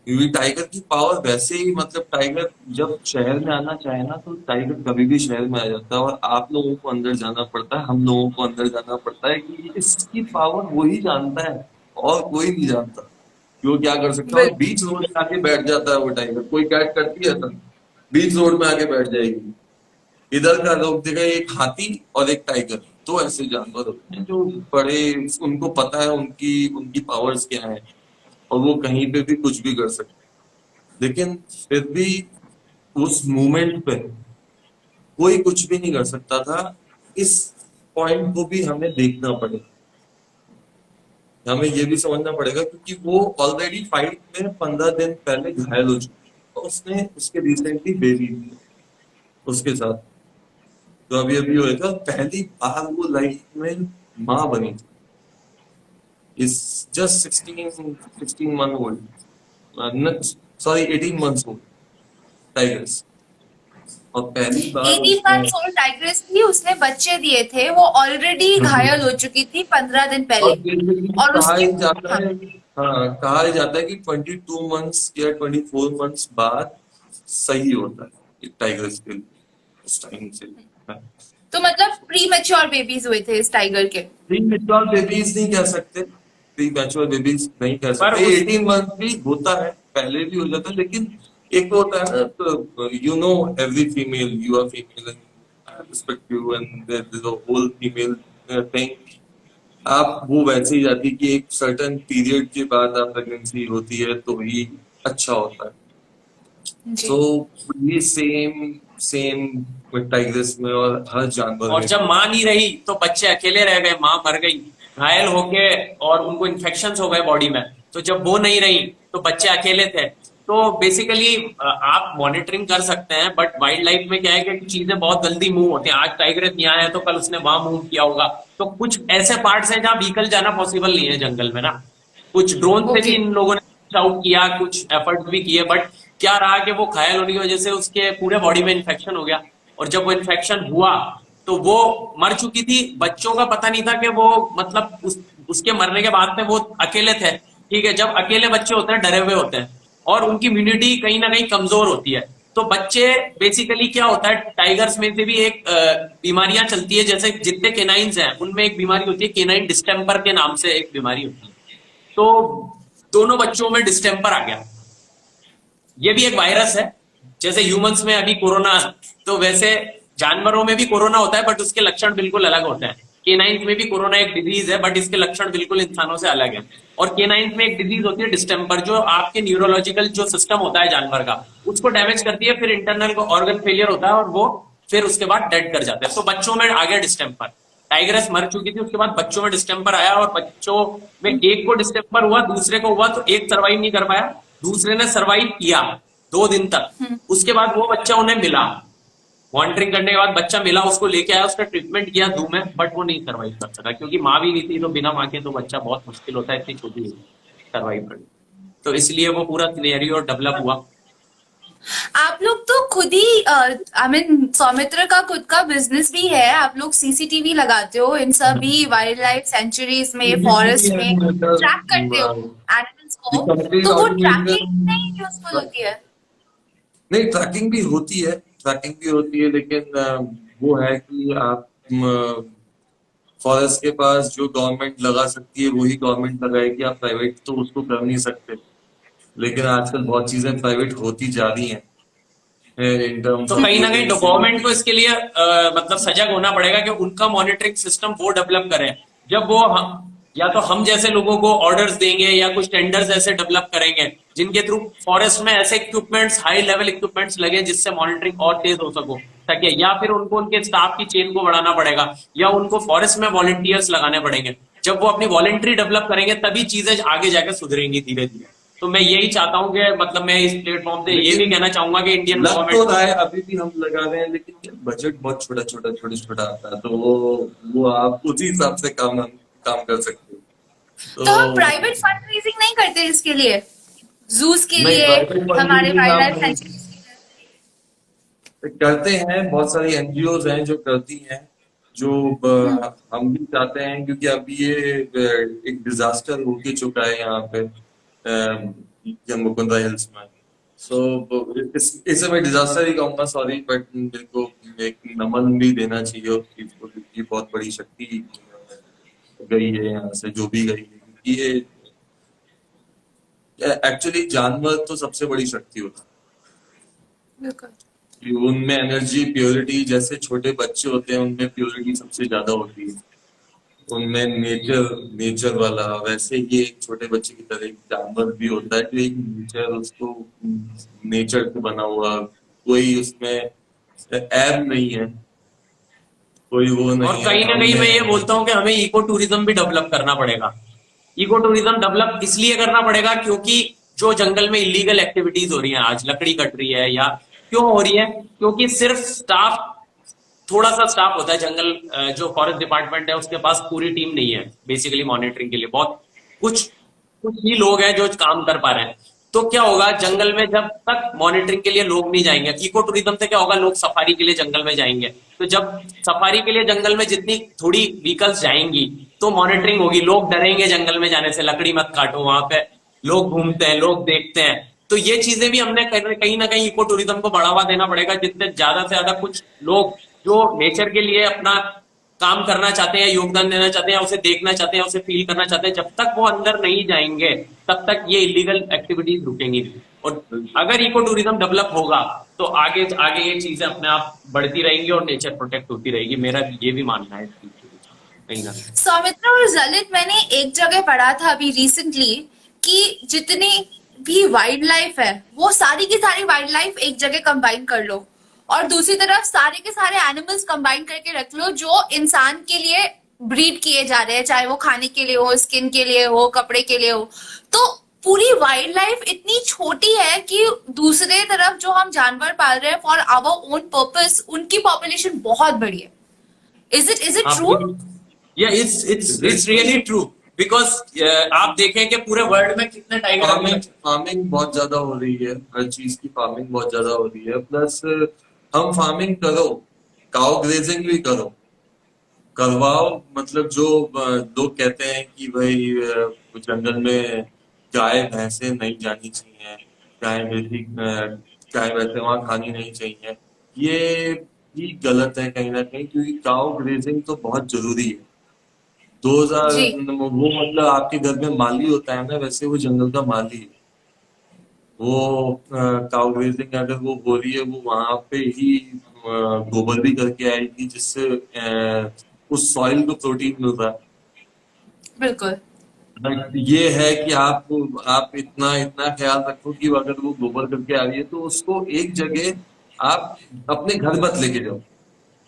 क्योंकि टाइगर की पावर वैसे ही, मतलब टाइगर जब शहर में आना चाहे ना तो टाइगर कभी भी शहर में आ जाता है, और आप लोगों को अंदर जाना पड़ता है, हम लोगों को अंदर जाना पड़ता है कि इसकी पावर वही जानता है और कोई नहीं जानता कि वो क्या कर सकता है। और बीच रोड में आके बैठ जाता है वो टाइगर, कोई कैच करती है तो बीच रोड में आके बैठ जाएगी, इधर का रोक देगा एक हाथी और एक टाइगर। तो ऐसे जानवर होते हैं जो बड़े, उनको पता है उनकी उनकी पावर्स क्या है और वो कहीं पे भी कुछ भी कर सकते हैं। लेकिन फिर भी उस मोमेंट पे कोई कुछ भी नहीं कर सकता था। इस पॉइंट को भी हमें देखना पड़ेगा, हमें ये भी समझना पड़ेगा, क्योंकि वो ऑलरेडी फाइट में 15 दिन पहले घायल हो चुकी है और उसने उसके रिसेंटली बेबी दी उसके साथ, तो अभी अभी हुआ था, पहली बार वो लाइफ में माँ बनी थी। Is just 16 month old, sorry 18 months old tigers, और पहली बार 18 months old टाइग्रेस थी, उसने बच्चे दिए थे, वो ऑलरेडी घायल हो चुकी थी 15 दिन और पहले। basically और कहा उसके ही जाता हाँ, है, हाँ कहा ही जाता है कि 22 months या 24 months बाद सही होता है एक टाइगर्स के लिए, उस टाइम से। तो मतलब प्री मैच्योर बेबीज हुए थे इस टाइगर के। प्री मैच्योर बेबीज नहीं कह सकते, प्री मैच्योर बेबीज नहीं कह पर सकते, उस 18 मंथ भी होता है, पहले भी हो जाता है, लेकिन एक होता है ना, तो you know every female, you are female and I respect you and there is a whole female thing, आप वो वैसे ही जाती कि एक सर्टेन पीरियड के बाद आप प्रेगनेंसी होती है तो ही अच्छा होता है। जी। सो ये सेम सेम टाइग्रेस में और हर जानवर और में। जब माँ नहीं रही तो बच्चे अकेले रह गए, माँ मर गई घायल होके और उनको इन्फेक्शन हो गए बॉडी में, तो जब वो नहीं रही तो बच्चे अकेले थे। तो बेसिकली आप मॉनिटरिंग कर सकते हैं, बट वाइल्ड लाइफ में क्या है कि चीजें बहुत जल्दी मूव होती हैं। आज टाइगर यहाँ है तो कल उसने वहां मूव किया होगा, तो कुछ ऐसे पार्ट्स हैं जहाँ व्हीकल जाना पॉसिबल नहीं है जंगल में ना। कुछ ड्रोन से भी इन लोगों ने आउट किया, कुछ एफर्ट भी किए, बट क्या रहा कि वो घायल होने की वजह से उसके पूरे बॉडी में इन्फेक्शन हो गया, और जब वो इन्फेक्शन हुआ तो वो मर चुकी थी। बच्चों का पता नहीं था कि वो मतलब उसके मरने के बाद में वो अकेले थे। ठीक है, जब अकेले बच्चे होते हैं डरे हुए होते हैं और उनकी इम्यूनिटी कहीं ना कहीं कमजोर होती है, तो बच्चे बेसिकली क्या होता है, टाइगर्स में से भी एक बीमारियां चलती है, जैसे जितने केनाइन्स हैं उनमें एक बीमारी होती है केनाइन डिस्टेम्पर के नाम से एक बीमारी होती है। तो दोनों बच्चों में डिस्टेम्पर आ गया। ये भी एक वायरस है, जैसे ह्यूमंस में अभी कोरोना, तो वैसे जानवरों में भी कोरोना होता है बट उसके लक्षण बिल्कुल अलग होते हैं। केनाइंस में भी कोरोना एक डिजीज है बट इसके लक्षण बिल्कुल इंसानों से अलग है। और केनाइंस में एक डिजीज होती है डिस्टेम्पर, जो आपके न्यूरोलॉजिकल जो सिस्टम होता है जानवर का उसको डैमेज करती है, फिर इंटरनल ऑर्गन फेलियर होता है और वो फिर उसके बाद डेड कर जाते हैं। तो बच्चों में आ गया डिस्टेम्पर, टाइग्रेस मर चुकी थी, उसके बाद बच्चों में डिस्टेम्पर आया और बच्चों में एक को डिस्टेम्पर हुआ, दूसरे को हुआ, तो एक सर्वाइव नहीं कर पाया, दूसरे ने सर्वाइव किया 2 दिन तक। उसके बाद वो बच्चा उन्हें मिला, मॉनिटरिंग करने के बाद बच्चा मिला, उसको लेके आया, उसका ट्रीटमेंट किया जू में, बट वो नहीं सर्वाइव कर सका क्योंकि माँ भी नहीं थी। तो बिना माँ के तो बच्चा बहुत मुश्किल होता है इतनी छोटी सर्वाइव करना, तो इसलिए वो पूरा सिनेरियो डेवलप हुआ। आप लोग तो खुद ही आई मीन सौमित्र का खुद का बिजनेस भी है, आप लोग सीसीटीवी लगाते हो इन सभी वाइल्ड लाइफ सेंचुरीज में, फॉरेस्ट में, ट्रैक करते हो एनिमल्स को, तो वो ट्रैकिंग नहीं यूजफुल होती है? नहीं, ट्रैकिंग भी होती है, ट्रैकिंग भी होती है, लेकिन वो है कि आप फॉरेस्ट के पास जो गवर्नमेंट लगा सकती है वही गवर्नमेंट लगाएगी, आप प्राइवेट तो उसको कर नहीं सकते। लेकिन आजकल बहुत चीजें प्राइवेट होती जा रही हैं इन टर्म्स तो कहीं ना कहीं गवर्नमेंट को इसके लिए मतलब सजग होना पड़ेगा कि उनका मॉनिटरिंग सिस्टम वो डेवलप करें। जब वो या तो हम जैसे लोगों को ऑर्डर्स देंगे या कुछ टेंडर्स ऐसे डेवलप करेंगे जिनके थ्रू फॉरेस्ट में ऐसे इक्विपमेंट्स, हाई लेवल इक्विपमेंट्स लगे जिससे मॉनिटरिंग और तेज हो सके, या फिर उनको उनके स्टाफ की चेन को बढ़ाना पड़ेगा, या उनको फॉरेस्ट में वॉलंटियर्स लगाने पड़ेंगे। जब वो अपनी वॉलंटरी डेवलप करेंगे तभी चीजें आगे जाकर सुधरेंगी धीरे धीरे। तो मैं यही चाहता हूँ कि मतलब मैं इस प्लेटफॉर्म पे ये भी कहना चाहूंगा कि इंडियन लग तो गवर्नमेंट रहा है, अभी भी हम लगा रहे हैं, लेकिन बजट बहुत छोटा आता है, तो वो आप उसी हिसाब से काम कर सकते हो। तो हम प्राइवेट फंड रेजिंग नहीं करते इसके लिए, जूस के नहीं, लिए, private हमारे fundraising वाइल्ड आप लाइफ सेंचुरीज करते हैं, बहुत सारी एनजीओज हैं जो करती हैं, जो हम भी चाहते हैं, क्योंकि अभी ये एक डिजास्टर हो के चुका है यहाँ पे मुकुंदा हिल्स में। सो इसे मैं डिजास्टर ही कहूंगा, सॉरी, बट मेरे को एक नमन भी देना चाहिए उस चीज को, क्योंकि बहुत बड़ी शक्ति गई है यहाँ से, जो भी गई है, क्योंकि ये एक्चुअली जानवर तो सबसे बड़ी शक्ति होता है कि उनमें एनर्जी, प्योरिटी, जैसे छोटे बच्चे होते हैं उनमें प्योरिटी सबसे ज्यादा होती है, उनमें नेचर वाला, वैसे ही एक छोटे बच्चे की तरह एक जानवर भी होता है जो एक नेचर, उसको नेचर से बना हुआ, कोई उसमें ऐब नहीं है, कोई वो नहीं और है। कहीं ना कहीं मैं ये बोलता हूँ कि हमें इको टूरिज्म भी डेवलप करना पड़ेगा। इको टूरिज्म डेवलप इसलिए करना पड़ेगा क्योंकि जो जंगल में इलीगल एक्टिविटीज हो रही हैं, आज लकड़ी कट रही है, या क्यों हो रही है, क्योंकि सिर्फ स्टाफ, थोड़ा सा स्टाफ होता है जंगल, जो फॉरेस्ट डिपार्टमेंट है उसके पास पूरी टीम नहीं है बेसिकली मॉनिटरिंग के लिए, बहुत कुछ ही लोग हैं जो काम कर पा रहे हैं। तो क्या होगा, जंगल में जब तक मॉनिटरिंग के लिए लोग नहीं जाएंगे, इको टूरिज्म से क्या होगा, लोग सफारी के लिए जंगल में जाएंगे, तो जब सफारी के लिए जंगल में जितनी थोड़ी व्हीकल्स जाएंगी तो मॉनिटरिंग होगी, लोग डरेंगे जंगल में जाने से, लकड़ी मत काटो, वहां पे लोग घूमते हैं, लोग देखते हैं। तो ये चीजें भी हमने कहीं ना कहीं इको टूरिज्म को बढ़ावा देना पड़ेगा, जितने ज्यादा से ज्यादा कुछ लोग जो नेचर के लिए अपना काम करना चाहते हैं, योगदान देना चाहते हैं, उसे देखना चाहते हैं, उसे फील करना चाहते हैं, जब तक वो अंदर नहीं जाएंगे तब तक ये इलीगल एक्टिविटीज रुकेंगी नहीं। और अगर इको टूरिज्म डेवलप होगा तो आगे आगे ये चीजें अपने आप बढ़ती रहेंगी और नेचर प्रोटेक्ट होती रहेगी, मेरा ये भी मानना है कहीं ना। सौमित्र और जलित, मैंने एक जगह पढ़ा था अभी रिसेंटली कि जितनी भी वाइल्ड लाइफ है वो सारी की सारी वाइल्ड लाइफ एक जगह कंबाइन कर लो, और दूसरी तरफ सारे के सारे एनिमल्स कंबाइन करके रख लो जो इंसान के लिए ब्रीड किए जा रहे हैं, चाहे वो खाने के लिए हो, स्किन के लिए हो, कपड़े के लिए हो। तो पूरी वाइल्ड लाइफ इतनी छोटी है कि दूसरे तरफ जो हम जानवर पाल रहे हैं फॉर आवर ओन पर्पस, उनकी पॉपुलेशन बहुत बड़ी है। Is it true? या इट्स रियली ट्रू, बिकॉज आप देखें कि पूरे वर्ल्ड में कितने टाइगर, फार्मिंग बहुत ज्यादा हो रही है, हर चीज की फार्मिंग बहुत ज्यादा हो रही है, प्लस हम फार्मिंग करो, काउ ग्रेजिंग भी करवाओ, मतलब जो लोग कहते हैं कि भाई जंगल में गाय भैंसे नहीं जानी चाहिए, गाय भैंसे वहां खानी नहीं चाहिए, ये भी गलत है कहीं ना कहीं, क्योंकि काउ ग्रेजिंग तो बहुत जरूरी है। 2000 वो मतलब आपके घर में माली होता है ना, वैसे वो जंगल का माली है। वो काउ ग्रेजिंग अगर वो हो रही है, वो वहां पे ही गोबर भी करके आएगी, जिससे उस सॉइल को प्रोटीन मिल रहा है। बिल्कुल। बट ये है कि आप इतना ख्याल रखो कि अगर वो गोबर करके आ रही है तो उसको एक जगह आप अपने घर मत लेके जाओ,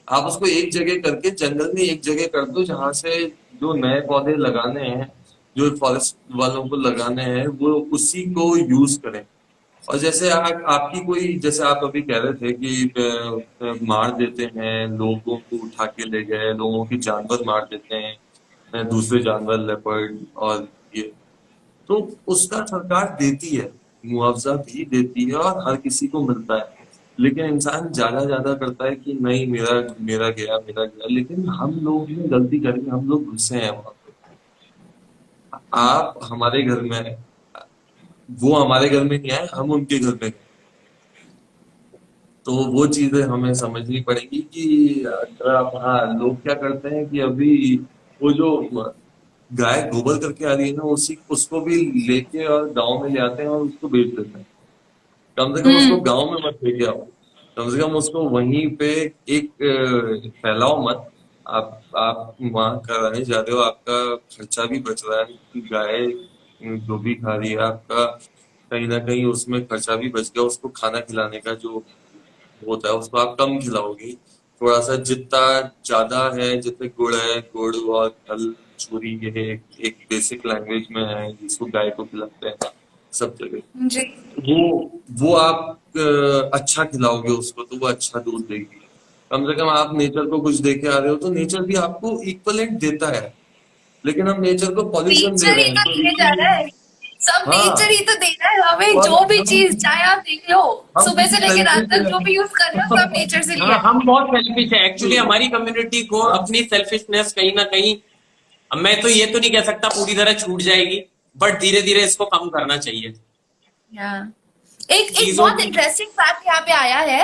आप उसको एक जगह करके जंगल में एक जगह कर दो जहां से जो नए पौधे लगाने हैं, जो फॉरेस्ट वालों को लगाने हैं, वो उसी को यूज करें। और जैसे आपकी कोई, जैसे आप अभी कह रहे थे कि मार देते हैं, लोगों को उठा के ले गए, लोगों की जानवर मार देते हैं, दूसरे जानवर, लेपर्ड और ये, तो उसका सरकार देती है, मुआवजा भी देती है और हर किसी को मिलता है। लेकिन इंसान ज्यादा करता है कि नहीं, मेरा मेरा गया, मेरा गया। लेकिन हम लोग ने गलती करी, हम लोग घुसे हैं वहां पे। आप हमारे घर में आए, वो हमारे घर में नहीं आए, हम उनके घर में गए। तो वो चीजें हमें समझनी पड़ेगी कि अगर आप, हाँ, लोग क्या करते हैं कि अभी वो जो गाय गोबर करके आ रही है ना, उसी उसको भी लेके और गांव में ले आते हैं और उसको बेच देते हैं। कम से कम उसको हम्म। गांव में मत लेके आओ, कम से कम उसको वहीं पे एक फैलाओ मत। आप वहां कराने जा रहे हो, आपका खर्चा भी बच रहा है। गाय जो भी खा रही है, आपका कहीं ना कहीं उसमें खर्चा भी बच गया। उसको खाना खिलाने का जो होता है उसको आप कम खिलाओगी, थोड़ा सा, जितना ज्यादा है, जितने गुड़ है, गुड़ और फल, चूरी, ये एक बेसिक लैंग्वेज में है जिसको गाय को खिलाते हैं सब जगह। जी। वो आप अच्छा खिलाओगे उसको तो वो अच्छा दूध देगी। कम से कम आप नेचर को कुछ दे के आ रहे हो तो नेचर भी आपको इक्वलेंट देता है। लेकिन हम नेचर को पॉल्यूशन दे नेचर रहे ही हैं तो दिए जा रहा क्योंकि, है, सब नेचर हाँ, ही तो दे रहा है हमें, और जो भी चीज चाहे आप देख लो, हम सुबह से लेकर रात सेल्फिश तक जो हैं। भी यूज कर रहे हो सब नेचर से लिया हाँ, है। हम बहुत सेल्फिश है एक्चुअली। हमारी कम्युनिटी को अपनी सेल्फिशनेस कहीं ना कहीं, अब मैं तो ये तो नहीं कह सकता पूरी तरह छूट जाएगी, बट धीरे धीरे इसको कम करना चाहिए या एक एक चीजों बहुत की। इंटरेस्टिंग फैक्ट यहाँ पे आया है।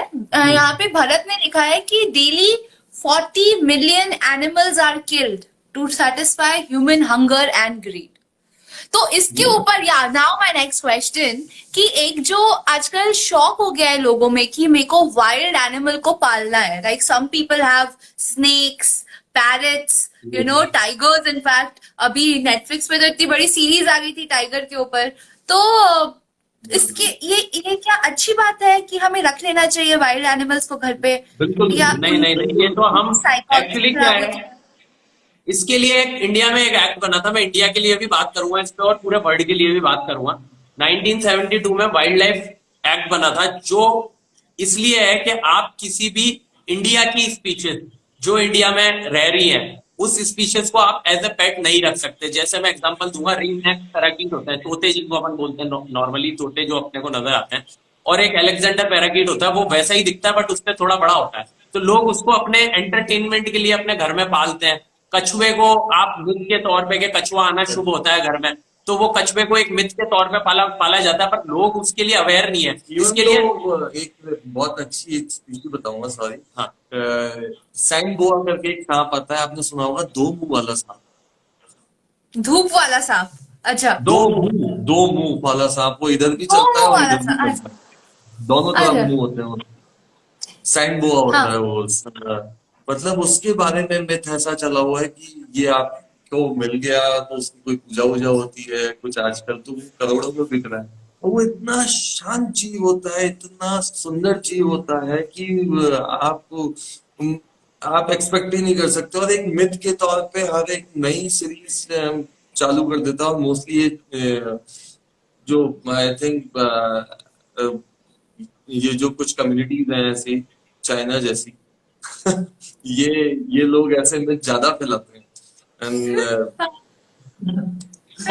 यहाँ पे भरत ने लिखा है कि daily 40 million animals are killed to satisfy human hunger and greed. तो इसके ऊपर, या नाउ माय नेक्स्ट क्वेश्चन, कि एक जो आजकल शौक हो गया है लोगों में कि मेरे को वाइल्ड एनिमल को पालना है, like some people have snakes, parrots, you know, tigers. In fact अभी नेटफ्लिक्स पे तो इतनी बड़ी सीरीज आ गई थी टाइगर के ऊपर। तो इसके ये क्या अच्छी बात है कि हमें रख लेना चाहिए वाइल्ड एनिमल्स को घर पे, बिल्कुल या नहीं, नहीं, नहीं, ये तो हम, साइकोलॉजी एक्चुअली क्या खराब है, होती है? इसके लिए एक इंडिया में एक एक्ट बना था। मैं इंडिया के लिए भी बात करूंगा इस पे और पूरे वर्ल्ड के लिए भी बात करूंगा। 1972 में वाइल्ड लाइफ एक्ट बना था, जो इसलिए है कि आप किसी भी इंडिया की स्पीशीज जो इंडिया में रह रही है, उस स्पीशीज को आप एज ए पेट नहीं रख सकते। जैसे मैं एग्जांपल दूंगा, रिंग नेक पैराकीट होता है, तोते जिनको अपन बोलते हैं नॉर्मली, तोते जो अपने को नजर आते हैं, और एक अलेक्जेंडर पैराकीट होता है, वो वैसा ही दिखता है बट उससे थोड़ा बड़ा होता है। तो लोग उसको अपने एंटरटेनमेंट के लिए अपने घर में पालते हैं। कछुए को आप मिथ के तौर पे, कि कछुआ आना शुभ होता है घर में, तो वो कछुए को एक मिथ के तौर पे पाला पाला जाता है, पर लोग उसके लिए अवेयर नहीं है। इसके लिए एक बहुत अच्छी एक स्पीशी बताऊंगा, सॉरी। हाँ, सैंड बोआ करके एक सांप आता है, आपने सुना होगा, दो मुंह वाला सांप। धूप वाला सांप? अच्छा, दो मुंह वाला सांप, वो इधर भी दो चलता है मुंह और वाला इधर भी सांप? चलता है, दोनों तरफ अच्छा। मुंह होते हैं। सैंड बोआ होता हाँ। है वो। मतलब उसके बारे में मिथ ऐसा चला हुआ है कि ये आपको मिल गया तो उसकी कोई पूजा वूजा होती है कुछ, आजकल तो वो करोड़ों में बिक रहा है। और वो इतना शांत जीव होता है, इतना सुंदर जीव होता है कि आप एक्सपेक्ट ही नहीं कर सकते। और एक मिथ के तौर पे हर एक नई सीरीज चालू कर देता है। और मोस्टली जो आई थिंक ये जो कुछ कम्युनिटीज हैं ऐसी, चाइना जैसी, ये ये लोग ऐसे में ज्यादा फैलाते हैं। एंड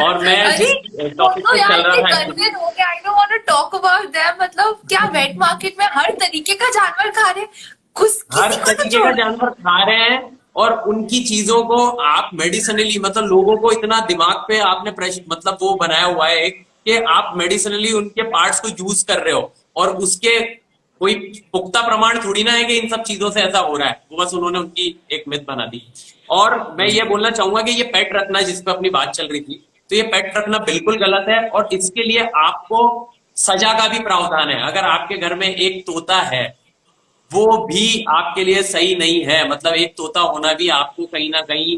और मैं अरे जिस टॉपिक तो पे यार चल रहा ये था कंफ्यूज हो गया, I don't want to talk about them. मतलब क्या वेट मार्केट में हर तरीके का जानवर खा रहे हैं, कुछ हर किसी को तो तरीके का छोड़। जानवर खा रहे हैं, और उनकी चीजों को आप मेडिसिनली, मतलब लोगों को इतना दिमाग पे आपने प्रेशर, मतलब वो बनाया हुआ है एक, कि आप मेडिसिनली उनके पार्ट्स को यूज कर रहे हो, और उसके कोई पुख्ता प्रमाण थोड़ी ना है कि इन सब चीजों से ऐसा हो रहा है। वो बस उन्होंने उनकी एक मिथ बना दी। और मैं ये बोलना चाहूंगा कि ये पेट रखना, जिस पे अपनी बात चल रही थी, तो ये पेट रखना बिल्कुल गलत है, और इसके लिए आपको सजा का भी प्रावधान है। अगर आपके घर में एक तोता है, वो भी आपके लिए सही नहीं है। मतलब एक तोता होना भी आपको कहीं ना कहीं,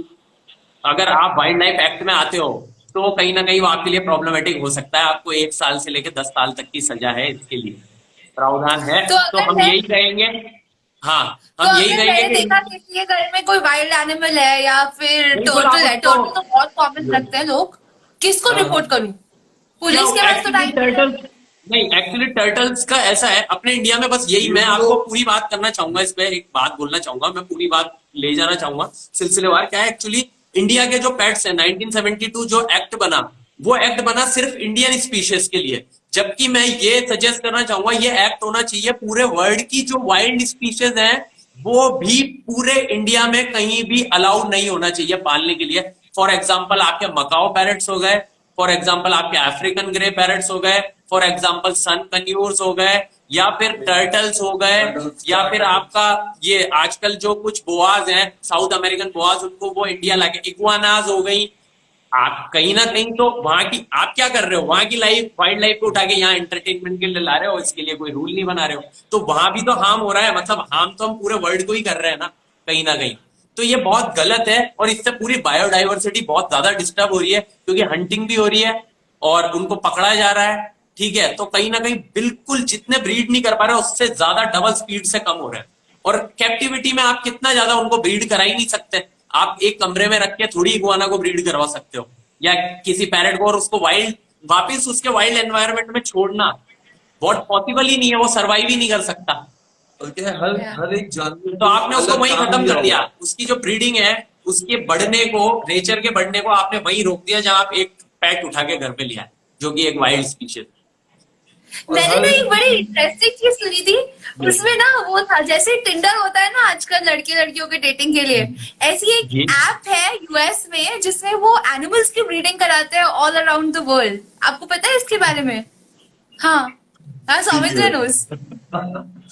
अगर आप वाइल्ड लाइफ एक्ट में आते हो, तो कहीं ना कहीं वो आपके लिए प्रॉब्लमेटिक हो सकता है। आपको 1 साल से लेकर 10 साल तक की सजा है, इसके लिए प्रावधान है। तो तो अगर हम मैं यही कहेंगे हाँ, तो हम यही अगर कहेंगे मैंने कि देखा किसी के घर में कोई वाइल्ड एनिमल है या फिर बिल्कुल आप टर्टल है, उसको, टर्टल तो बहुत कॉमन रखते हैं लोग, किसको हाँ, रिपोर्ट करूं? क्या पुलिस के पास तो एक्चुअली टाइम नहीं है। टर्टल्स, नहीं एक्चुअली टर्टल्स का ऐसा है अपने इंडिया में, बस यही मैं आपको पूरी बात करना चाहूंगा, इस पे एक बात बोलना चाहूंगा, मैं पूरी बात ले जाना चाहूंगा सिलसिलेवार। क्या है एक्चुअली, इंडिया के जो पेट्स है 1972 जो एक्ट बना, वो एक्ट बना सिर्फ इंडियन स्पीशीज के लिए। जबकि मैं ये सजेस्ट करना चाहूंगा ये एक्ट होना चाहिए पूरे वर्ल्ड की जो वाइल्ड स्पीशीज है वो भी पूरे इंडिया में कहीं भी अलाउड नहीं होना चाहिए पालने के लिए। फॉर एग्जाम्पल आपके मकाओ पैरट्स हो गए, फॉर एग्जाम्पल आपके अफ्रीकन ग्रे पैरट्स हो गए, फॉर एग्जाम्पल सन कन्यूर्स हो गए, या फिर टर्टल्स हो गए, या फिर आपका ये आजकल जो कुछ बोआज हैं साउथ अमेरिकन बोआज, उनको वो इंडिया लाके इक्वानाज हो गई। आप कहीं ना कहीं तो वहां की, आप क्या कर रहे हो, वहां की लाइफ वाइल्ड लाइफ को उठा के यहाँ एंटरटेनमेंट के लिए ला रहे हो, इसके लिए कोई रूल नहीं बना रहे हो, तो वहां भी तो हार्म हो रहा है। मतलब हार्म तो हम पूरे वर्ल्ड को ही कर रहे हैं ना कहीं ना कहीं। तो ये बहुत गलत है और इससे पूरी बायोडाइवर्सिटी बहुत ज्यादा डिस्टर्ब हो रही है, क्योंकि हंटिंग भी हो रही है और उनको पकड़ा जा रहा है। ठीक है, तो कहीं ना कहीं बिल्कुल जितने ब्रीड नहीं कर पा रहे उससे ज्यादा डबल स्पीड से कम हो रहे हैं। और कैप्टिविटी में आप कितना ज्यादा उनको ब्रीड करा ही नहीं सकते। आप एक कमरे में रख के थोड़ी इगुआना को ब्रीड करवा सकते हो, या किसी पैरेट को, और उसको वाइल्ड वापिस उसके वाइल्ड एनवायरनमेंट में छोड़ना बहुत पॉसिबल ही नहीं है, वो सर्वाइव ही नहीं कर सकता। और क्या है, हर Yeah. हर एक जानवर तो को आपने उसको अलग वहीं काम खत्म दिया कर दिया, हुआ है। उसकी जो ब्रीडिंग है उसके बढ़ने को, नेचर के बढ़ने को आपने वहीं रोक दिया जहां आप एक पेट उठा के घर पे लिया है, जो कि एक वाइल्ड स्पीशीज। और मैंने हर ना एक बड़ी इंटरेस्टिंग चीज सुनी थी, उसमें ना वो था जैसे टिंडर होता है ना आजकल लड़के लड़कियों के डेटिंग के लिए, ऐसी एक जी, ऐप है यूएस में जिसमें वो एनिमल्स की ब्रीडिंग कराते हैं ऑल अराउंड द वर्ल्ड। आपको पता है इसके बारे में? हाँ, हाँ, सौमित्र knows.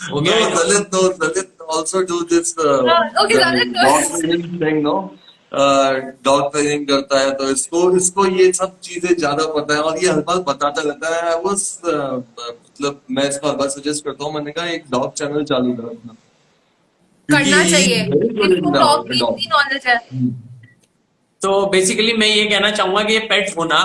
हो No, गया है। Lalit also do this Okay, Lalit dog knows. training thing, no? Dog training करता है, तो इसको इसको ये सब चीजें ज्यादा पता है और ये हर बार बताता रहता है। उस मतलब मैं इसको हर बार सजेस्ट करता हूँ, मैंने कहा एक डॉग चैनल चालू करा अपना, क्योंकि करना चाहिए, वेरी गुड इसको इन डॉग की डॉग। इतनी नॉलेज है। तो बेसिकली मैं ये कहना चाहूंगा कि ये पेट होना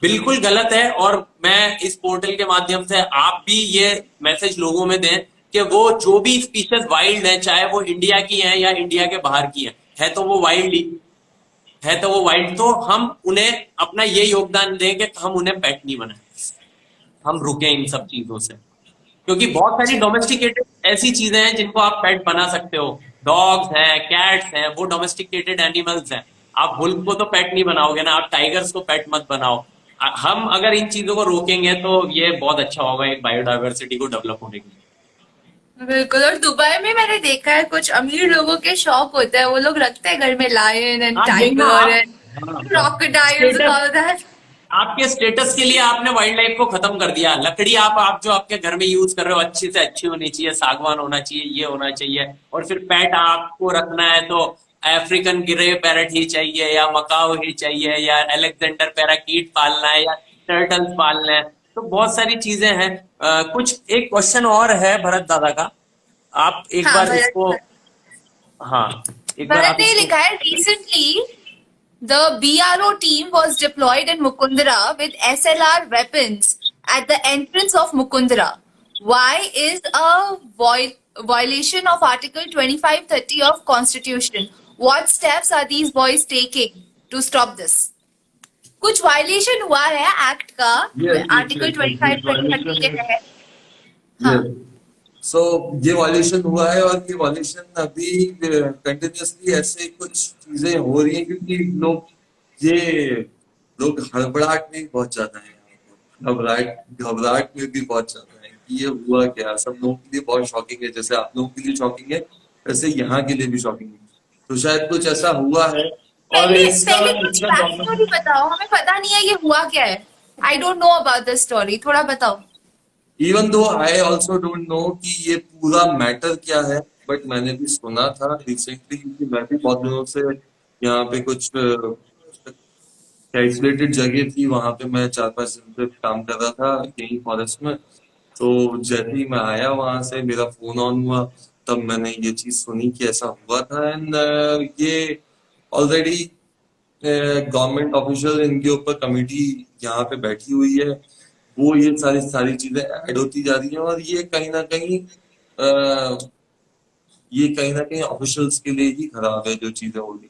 बिल्कुल गलत है, और मैं इस पोर्टल के माध्यम से आप भी ये मैसेज लोगों में दें कि वो जो भी स्पीशीज वाइल्ड है, चाहे वो इंडिया की है या इंडिया के बाहर की है तो वो वाइल्ड ही है, तो वो वाइल्ड, तो हम उन्हें अपना ये योगदान दें कि हम उन्हें पेट नहीं बनाए, हम रुके इन सब चीजों से। क्योंकि बहुत सारी डोमेस्टिकेटेड ऐसी चीजें हैं जिनको आप पेट बना सकते हो, डॉग्स हैं, कैट्स हैं, वो डोमेस्टिकेटेड एनिमल्स हैं। आप वुल्फ को तो पेट नहीं बनाओगे ना, आप टाइगर्स को पेट मत बनाओ। हम अगर इन चीजों को रोकेंगे तो ये बहुत अच्छा होगा एक बायोडाइवर्सिटी को डेवलप होने के लिए। बिल्कुल। और दुबई में मैंने देखा है कुछ अमीर लोगों के शौक होते हैं, वो लोग रखते हैं घर में लायन एंड हाँ यही ना, टाइगर आप and crocodiles and all that. आपके स्टेटस के लिए आपने वाइल्ड लाइफ को खत्म कर दिया। लकड़ी आप जो आपके घर में यूज कर रहे हो अच्छी से अच्छी होनी चाहिए, सागवान होना चाहिए, ये होना चाहिए। और फिर पेट आपको रखना है तो अफ्रीकन ग्रे पैरट ही चाहिए, या मकाओ ही चाहिए, या अलेक्जेंडर पैराकीट पालना है, या टर्टल्स पालना है। तो बहुत सारी चीजें हैं। कुछ एक क्वेश्चन और है भरत दादा का, आप एक हाँ, बार इसको, हाँ एक बार भरत आप ने इसको, लिखा है recently the BRO team was deployed in Mukundra with SLR weapons at the entrance of Mukundra. Why is a violation of Article 2530 of Constitution? What steps are these boys taking to stop this? कुछ वायलेशन हुआ है एक्ट का, आर्टिकल 2530 के तहत। हाँ, सो ये वॉल्यूशन हुआ है और ये वॉल्यूशन अभी कंटिन्यूअसली ऐसे कुछ चीजें हो रही हैं, क्योंकि लोग हड़बड़ाहट में बहुत ज्यादा है, घबराहट में भी बहुत ज्यादा है कि ये हुआ क्या। सब लोगों के लिए बहुत शॉकिंग है, जैसे आप लोगों के लिए शॉकिंग है वैसे यहाँ के लिए भी शॉकिंग है। तो शायद कुछ ऐसा हुआ है और पहले इसका कुछ बैक स्टोरी बताओ, हमें पता नहीं है ये हुआ क्या है। I don't know about the story, थोड़ा बताओ। Even though I also don't know कि ये पूरा मैटर क्या है, बट मैंने भी सुना था रिसेंटली, क्योंकि मैं भी बहुत दिनों से यहाँ पे कुछ आइसोलेटेड जगह थी, वहां पे मैं 4-5 दिन से काम कर रहा था यही फॉरेस्ट में। तो जैसे ही मैं आया वहां से, मेरा फोन ऑन हुआ, तब मैंने ये चीज सुनी कि ऐसा हुआ था। एंड ये ऑलरेडी गवर्नमेंट ऑफिशियल इनके ऊपर कमेटी यहाँ पे बैठी हुई है, वो ये सारी चीजें ऐड होती जा रही हैं और ये कहीं ना कहीं ये कहीं ना कहीं ऑफिशियल्स के लिए ही खराब है जो चीजें हो रही है,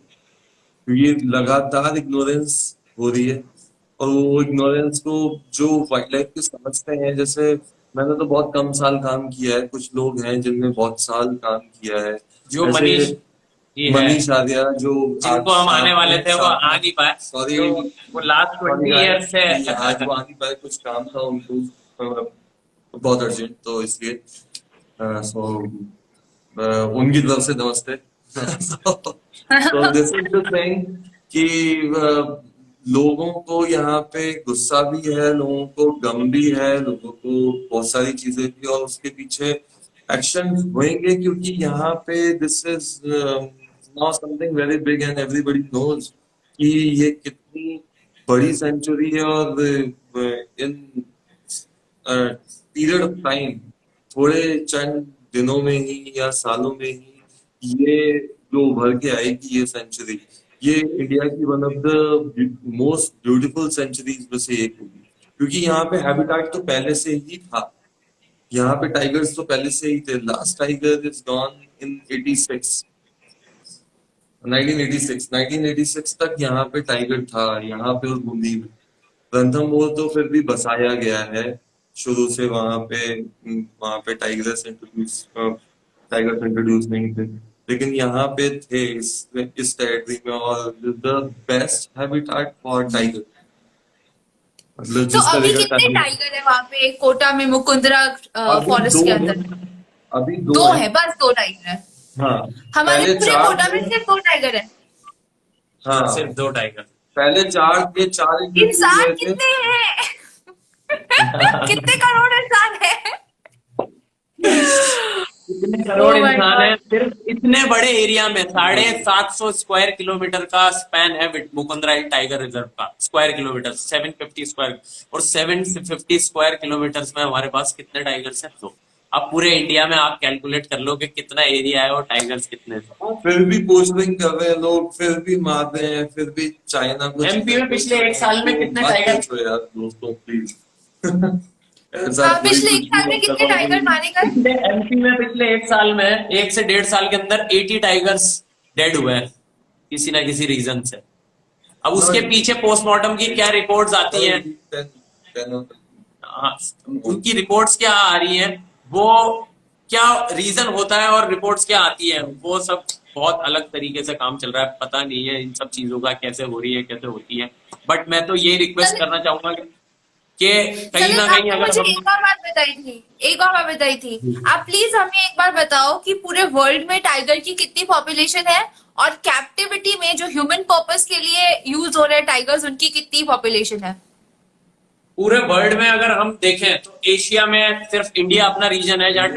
क्योंकि लगातार इग्नोरेंस हो रही है। और वो इग्नोरेंस को जो वाइल्ड लाइफ के समझते हैं, जैसे मैंने तो बहुत कम साल काम किया है, कुछ लोग हैं जिनने बहुत साल काम किया है, जो जैसे मनीष जी है, मनीष आर्या जो जिनको हम आने वाले थे वो आ नहीं पाए, सॉरी तो वो लास्ट 20 ईयर से आज वो आ नहीं पाए, कुछ काम था उनको बहुत अर्जेंट, तो इसलिए सो उनकी तरफ से नमस्ते। so this is the thing कि लोगों को यहाँ पे गुस्सा भी है, लोगों को गम भी है, लोगों को बहुत सारी चीजें भी, और उसके पीछे एक्शन होंगे, क्योंकि यहाँ पे this is now something very big and everybody knows कि ये कितनी बड़ी सेंचुरी है, और इन पीरियड ऑफ टाइम, थोड़े चंद दिनों में ही या सालों में ही ये जो उभर के आएगी ये सेंचुरी, ये इंडिया की one of the most beautiful sanctuaries में से एक होगी, क्योंकि यहाँ पे हैबिटेट तो पहले से ही था, यहाँ पे टाइगर्स तो पहले से ही थे। Last tiger is gone in 1986 तक यहाँ पे टाइगर था, यहाँ पे और बूंदी में। रणथंभौर तो फिर भी बसाया गया है शुरू से, वहां पे टाइगर्स इंट्रोड्यूस नहीं थे, लेकिन यहाँ पे थे इस टेरिटरी में, और the best habitat for tiger. मतलब तो जिस अभी तरह का कितने टाइगर है वहाँ पे कोटा में, मुकुंदरा अभी फॉरेस्ट दो के हैं, अंदर? अभी दो है, बस दो टाइगर है। हाँ, हमारे पहले पूरे चार कोटा में थे। सिर्फ दो टाइगर है। हाँ, सिर्फ 2 टाइगर। पहले 4 थे, 4 इंसान हुए थे। कितने हैं? कितने करोड़ इंसान है? कितने करोड़ Oh my इंसान God. है सिर्फ इतने बड़े एरिया में? 750 स्क्वायर किलोमीटर का स्पैन है मुकुंदरा हिल टाइगर रिजर्व का। स्क्वायर किलोमीटर 750 स्क्वायर, और 750 स्क्वायर किलोमीटर में हमारे पास कितने टाइगर्स हैं? तो अब पूरे इंडिया में आप कैलकुलेट कर लो कि कितना एरिया है और टाइगर्स कितने हैं। फिर भी पोस्टिंग कर रहे हैं लोग, फिर भी मार रहे हैं, फिर भी चाइना को। एमपी में पिछले 1 साल में कितने टाइगर? यार दोस्तों प्लीज। हाँ, पिछले 1 साल में कितने टाइगर मारे गए? एमपी में पिछले 1 साल में, 1 से 1.5 साल के अंदर 80 टाइगर्स डेड हुए हैं किसी ना किसी रीजन से। अब उसके पीछे पोस्टमार्टम की क्या रिपोर्ट्स आती हैं, हाँ, उनकी रिपोर्ट्स क्या आ रही हैं, वो क्या रीजन होता है और रिपोर्ट्स क्या आती है, वो सब बहुत अलग तरीके से काम चल रहा है। पता नहीं है इन सब चीजों का कैसे हो रही है, कैसे होती है। बट मैं तो ये रिक्वेस्ट करना चाहूंगा कि कहीं ना कहीं अगर मुझे हम एक और बात बताई थी, आप प्लीज हमें एक बार बताओ कि पूरे वर्ल्ड में टाइगर की कितनी पॉपुलेशन है, और कैप्टिविटी में जो ह्यूमन पर्पस के लिए यूज हो रहे हैं टाइगर्स, उनकी कितनी पॉपुलेशन है? पूरे वर्ल्ड में अगर हम देखें तो एशिया में सिर्फ इंडिया अपना रीजन है जहाँ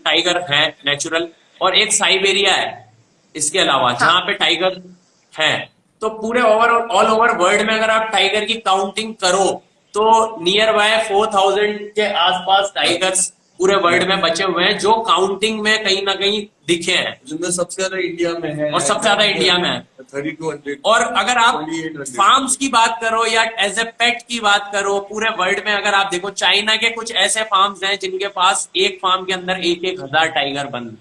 टाइगर है नेचुरल, और एक साइबेरिया है इसके अलावा जहाँ पे टाइगर है। तो पूरे ऑल ओवर वर्ल्ड में अगर आप टाइगर की काउंटिंग करो तो नियर बाय 4000 के आसपास टाइगर्स पूरे वर्ल्ड में बचे हुए हैं, जो काउंटिंग में कहीं ना कहीं दिखे हैं, जिनमें सबसे ज्यादा इंडिया में है, और सबसे ज्यादा इंडिया में है। 3200। और अगर आप 2800 फार्म्स की बात करो या एज ए पेट की बात करो, पूरे वर्ल्ड में अगर आप देखो, चाइना के कुछ ऐसे फार्म्स हैं जिनके पास एक फार्म के अंदर 1,000 टाइगर बंद।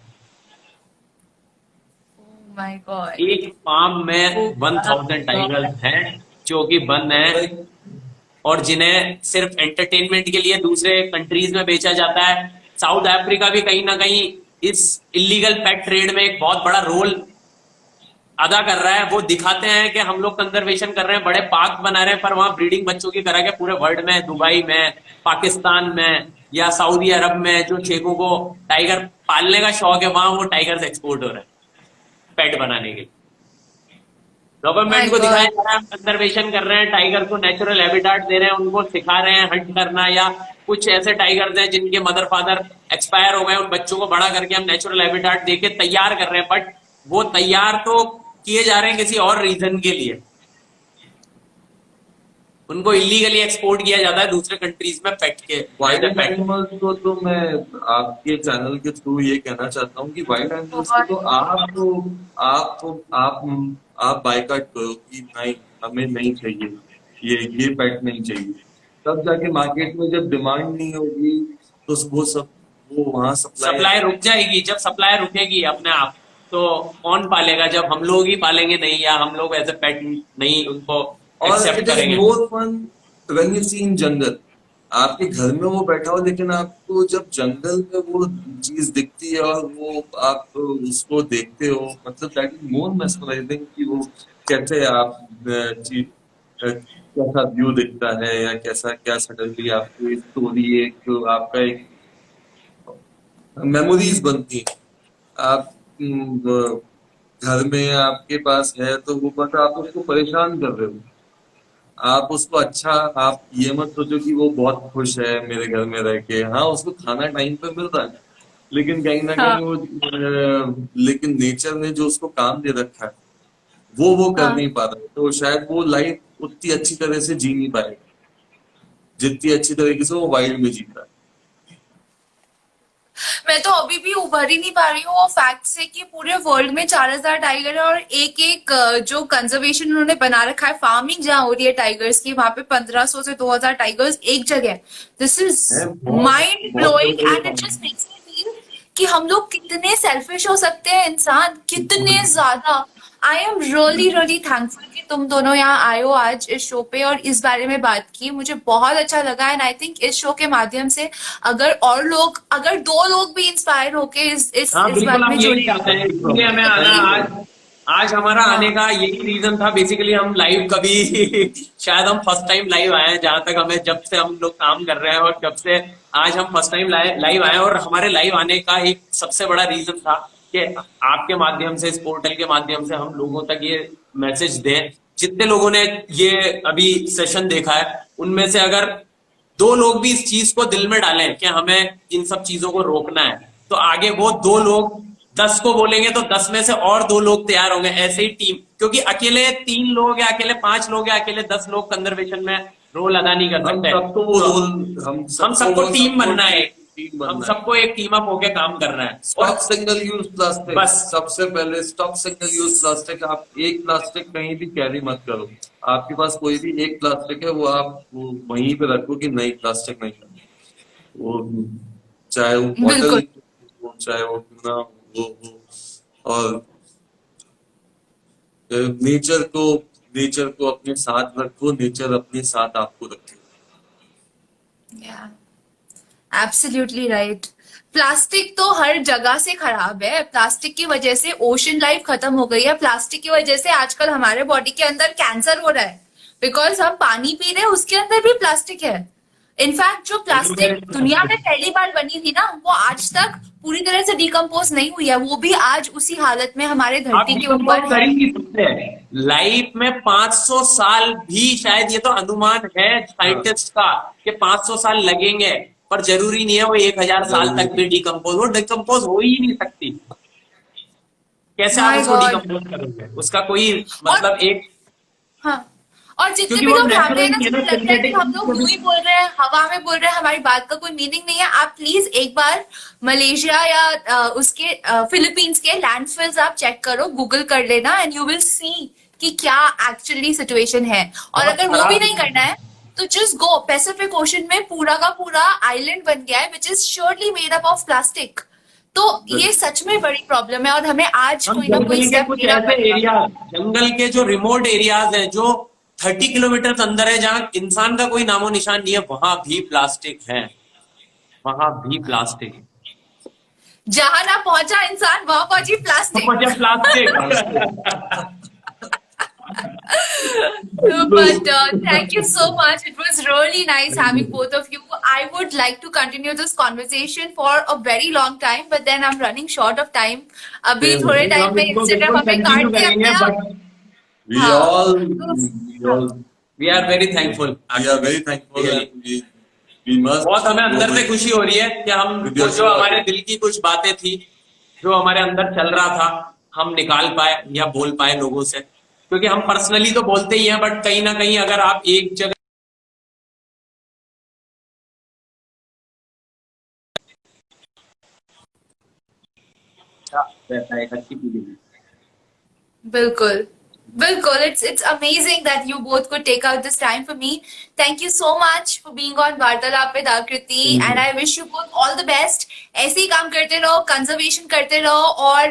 माय गॉड, एक फार्म में 1000 टाइगर्स हैं जो कि बंद हैं, और जिन्हें सिर्फ एंटरटेनमेंट के लिए दूसरे कंट्रीज में बेचा जाता है। साउथ अफ्रीका भी कहीं ना कहीं इस इलीगल पेट ट्रेड में एक बहुत बड़ा रोल अदा कर रहा है। वो दिखाते हैं कि हम लोग कंजर्वेशन कर रहे हैं, बड़े पार्क बना रहे हैं, पर वहां ब्रीडिंग बच्चों की करा के पूरे वर्ल्ड में, दुबई में, पाकिस्तान में या सऊदी अरब में जो शेखों को टाइगर पालने का शौक है, वहां वो टाइगर्स एक्सपोर्ट हो रहे हैं पेट बनाने के लिए। गवर्नमेंट को दिखाया जा रहा है कंजर्वेशन कर रहे हैं, टाइगर को नेचुरल हैबिटेट दे रहे हैं, उनको सिखा रहे हैं हंट करना, या कुछ ऐसे टाइगर्स हैं जिनके मदर फादर एक्सपायर हो गए, उन बच्चों को बड़ा करके हम नेचुरल हैबिटेट देके तैयार कर रहे हैं। बट वो तैयार तो किए जा रहे हैं किसी और रीजन के लिए, उनको इलीगली एक्सपोर्ट किया जाता है दूसरे कंट्रीज में पेट के। वाइल्ड एनिमल्स को तो मैं आपके चैनल के थ्रू ये कहना चाहता हूँ कि वाइल्ड एनिमल्स को तो आप बायकॉट करो कि नहीं, हमें नहीं चाहिए, ये पेट नहीं चाहिए। तब जाके मार्केट में जब डिमांड नहीं होगी तो वो वहां सप्लाई रुक जाएगी। जब सप्लाई रुकेगी अपने आप, तो कौन पालेगा? जब हम लोग ही पालेंगे नहीं, या हम लोग एज ए पेट नहीं उनको और एक्सेप्ट इट इज करेंगे। More fun when you see इन जंगल। आपके घर में वो बैठा हो, लेकिन आपको जब जंगल में वो चीज दिखती है और वो आप उसको देखते हो, मतलब दैट इज मोर मेस्मराइजिंग कि वो कैसे आप कैसा व्यू दिखता है, या कैसा क्या सडनली आपको स्टोरी एक आपका एक मेमोरीज बनती है। आप घर में आपके पास है तो वो बस आप उसको परेशान कर रहे हो। आप उसको अच्छा, आप ये मत सोचो कि वो बहुत खुश है मेरे घर में रह के। हाँ, उसको खाना टाइम पे मिल रहा है, लेकिन कहीं ना हाँ कहीं वो लेकिन नेचर ने जो उसको काम दे रखा है वो कर हाँ। नहीं पा रहा है, तो शायद वो लाइफ उतनी अच्छी तरह से जी नहीं पाएगा जितनी अच्छी तरीके से वो वाइल्ड में जीता है। मैं तो अभी भी उभर ही नहीं पा रही हूँ वो फैक्ट से कि पूरे वर्ल्ड में 4,000 टाइगर है, और एक एक जो कंजर्वेशन उन्होंने बना रखा है, फार्मिंग जहाँ हो रही है टाइगर्स की, वहां पे 1,500 से 2,000 टाइगर्स एक जगह। दिस इज है बहुत माइंड बहुत बड़े ब्लोइंग बड़े एंड इट काम। जस्ट मेक्स मी फील कि हम लोग कितने सेल्फिश हो सकते हैं, इंसान कितने ज्यादा। I am really really thankful कि तुम दोनों यहाँ आए हो आज इस शो पे और इस बारे में बात की। मुझे बहुत अच्छा लगा, एंड आई थिंक इस शो के माध्यम से अगर और लोग, अगर 2 लोग भी इंस्पायर होके हाँ इस बिल्कुल, बारे हम में यही जुड़े चाहते हैं, इसलिए हमें तो आना प्लीज। आज। आज हमारा आने हाँ का यही रीजन था बेसिकली। हम लाइव कभी शायद हम फर्स्ट टाइम लाइव आए हैं, जहां तक हमें, जब से हम लोग काम कर रहे हैं, और जब से आज हम फर्स्ट टाइम लाइव आए हैं। और हमारे लाइव आने का एक सबसे बड़ा रीजन था कि आपके माध्यम से, इस पोर्टल के माध्यम से हम लोगों तक ये मैसेज दें। जितने लोगों ने ये अभी सेशन देखा है, उनमें से अगर 2 लोग भी इस चीज को दिल में डालें कि हमें इन सब चीजों को रोकना है, तो आगे वो 2 लोग 10 को बोलेंगे तो 10 में से और 2 लोग तैयार होंगे। ऐसे ही टीम, क्योंकि अकेले 3 लोग या अकेले 5 लोग या अकेले 10 लोग कंजर्वेशन में रोल अदा नहीं कर हम सकते। सबको वो तो रोल, हम सबको वो टीम सपोर्ट बनना है, टीम हम बनना है। सबको एक टीम अप होके काम करना है। और स्टॉप सिंगल यूज प्लास्टिक, बस सबसे पहले स्टॉप सिंगल यूज प्लास्टिक। आप एक प्लास्टिक कहीं भी कैरी मत करो। आपके पास कोई भी एक प्लास्टिक है, वो आप वो वहीं पे रखो कि नहीं, प्लास्टिक नहीं है। वो चाहे वो बॉटल बिल्कुल हो, चाहे वो ना वो और नेचर को अपने साथ रखो, नेचर अपने साथ आपको रखे। Absolutely right. प्लास्टिक तो हर जगह से खराब है। प्लास्टिक की वजह से ओशन लाइफ खत्म हो गई है। प्लास्टिक की वजह से आजकल हमारे बॉडी के अंदर कैंसर हो रहा है, बिकॉज हम पानी पी रहे हैं उसके अंदर भी प्लास्टिक है। इनफैक्ट जो प्लास्टिक दुनिया में पहली बार बनी थी ना, वो आज तक पूरी तरह से डिकम्पोज नहीं हुई है, वो भी आज उसी हालत में हमारे आप धरती के डिकम्पोज ऊपर कर है। ही नहीं सकते। लाइफ में 500 साल भी, शायद ये तो अनुमान है हाँ, साइंटिस्ट का कि 500 साल लगेंगे, पर जरूरी नहीं है वो 1000 साल जरूरी तक भी डिकम्पोज। वो डिकम्पोज हो ही नहीं सकती। कैसे आप माय उसको गॉड। डिकम्पोज करोगे? उसका कोई और मतलब एक, हाँ, और जितने क्योंकि भी वो लोग यहाँ पे है नेचुरल ना, है ना, जिन्हें लगता है कि सिंथेटिक हम लोग यूं ही बोल रहे हैं, हवा में बोल रहे हैं, हमारी बात का कोई मीनिंग नहीं है, आप प्लीज एक बार मलेशिया या उसके फिलीपींस के लैंडफिल्स आप चेक करो, गूगल कर लेना, एंड यू विल सी कि क्या एक्चुअली सिचुएशन है। और बहुत अगर वो भी खराब। नहीं करना है तो जस्ट गो, पैसिफिक ओशन में पूरा का पूरा आइलैंड बन गया है which is surely made up of plastic. तो ये सच में बड़ी प्रॉब्लम है और हमें आज हम कोई ना कोई जंगल के स्टेप कुछ लेना ऐसे पड़ेगा। एरिया, जंगल के जो रिमोट एरियाज हैं, जो 30 किलोमीटर अंदर है, जहां इंसान का कोई नामो निशान नहीं है, वहां भी प्लास्टिक है। वहां भी प्लास्टिक है। जहां ना पहुंचा इंसान, वहां पहुंची वजह plastic. Plastic. But thank you so much. It was really nice having both of you. I would like to continue this conversation for a very long time, but then I'm running short of time. अभी थोड़े टाइम हम में इसको इंस्टाग्राम बिल्कुल हमें कंटिन्यू काट दे करेंगे, अपने आप। बट we हाँ all तो we हाँ all we are very thankful. we are very thankful, Really। and we must बहुत हमें go अंदर से with खुशी हो रही है कि हम with your जो show हमारे again। दिल की कुछ बातें थी, जो हमारे अंदर चल रहा था, हम निकाल पाए या बोल पाए लोगों से। क्योंकि हम पर्सनली तो बोलते ही हैं, बट कहीं ना कहीं अगर आप एक जगह रहता है, एक अच्छी फीलिंग। बिल्कुल। Bilkul, it's amazing that you both could take out this time for me. Thank you so much for being on वार्तालाप with आकृति, and I wish you both all the best. ऐसे ही काम करते रहो, कंजर्वेशन करते रहो और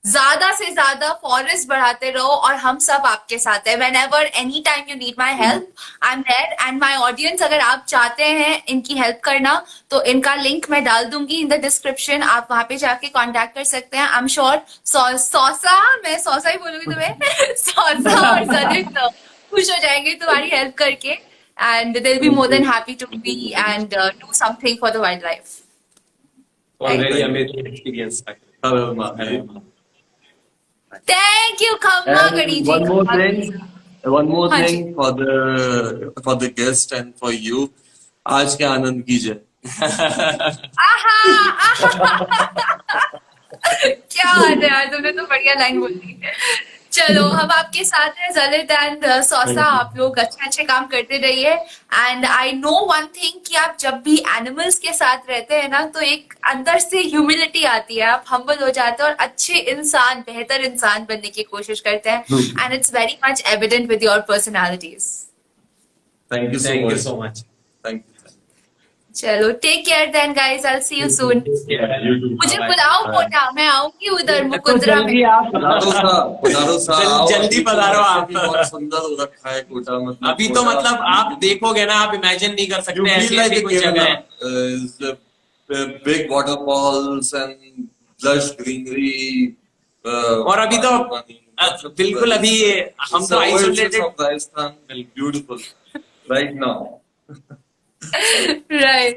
ज्यादा से ज्यादा फॉरेस्ट बढ़ाते रहो और हम सब आपके साथ हैं. Whenever any time you need my help, I'm there. And my audience, अगर आप चाहते हैं इनकी हेल्प करना तो इनका लिंक मैं डाल दूंगी इन द डिस्क्रिप्शन. आप वहां पे जाके कांटेक्ट कर सकते हैं. आई एम श्योर सौसा, मैं सौसा ही बोलूंगी तुम्हें, सौसा और सदित खुश हो जाएंगे तुम्हारी हेल्प करके. And they'll be more than happy to be and do something for the wildlife. Very amazing experience. Hello, Ma. Thank you, Khamma And Gani ji. one more हाँ thing for the guest and for you. आज के आनंद कीजिए. क्या बात है यार, तुमने तो बढ़िया लाइन बोली. चलो, हम आपके साथ हैं जलित एंड सौसा. आप लोग अच्छे अच्छे काम करते रहिए. And I know one thing कि आप जब भी एनिमल्स के साथ रहते हैं ना तो एक अंदर से ह्यूमिलिटी आती है, आप हम्बल हो जाते हैं और अच्छे इंसान, बेहतर इंसान बनने की कोशिश करते हैं. And it's very much evident with your personalities. Thank you so Thank much. you so much. Thank you. चलो, take care then guys. I see you soon. मुझे बुलाओ कोटा, मैं आऊंगी उधर मुकुंदरा में. जल्दी आप पधारो सा. जल्दी पधारो आप. बहुत सुंदर हो रखा है कोटा. मतलब अभी तो मतलब आप देखोगे ना, आप इमेजिन नहीं कर you सकते feel ऐसी like ऐसी a कुछ जगह है. big waterfalls and lush greenery. और अभी तो बिल्कुल अभी हम तो isolated. of Rajasthan, beautiful right now. Right.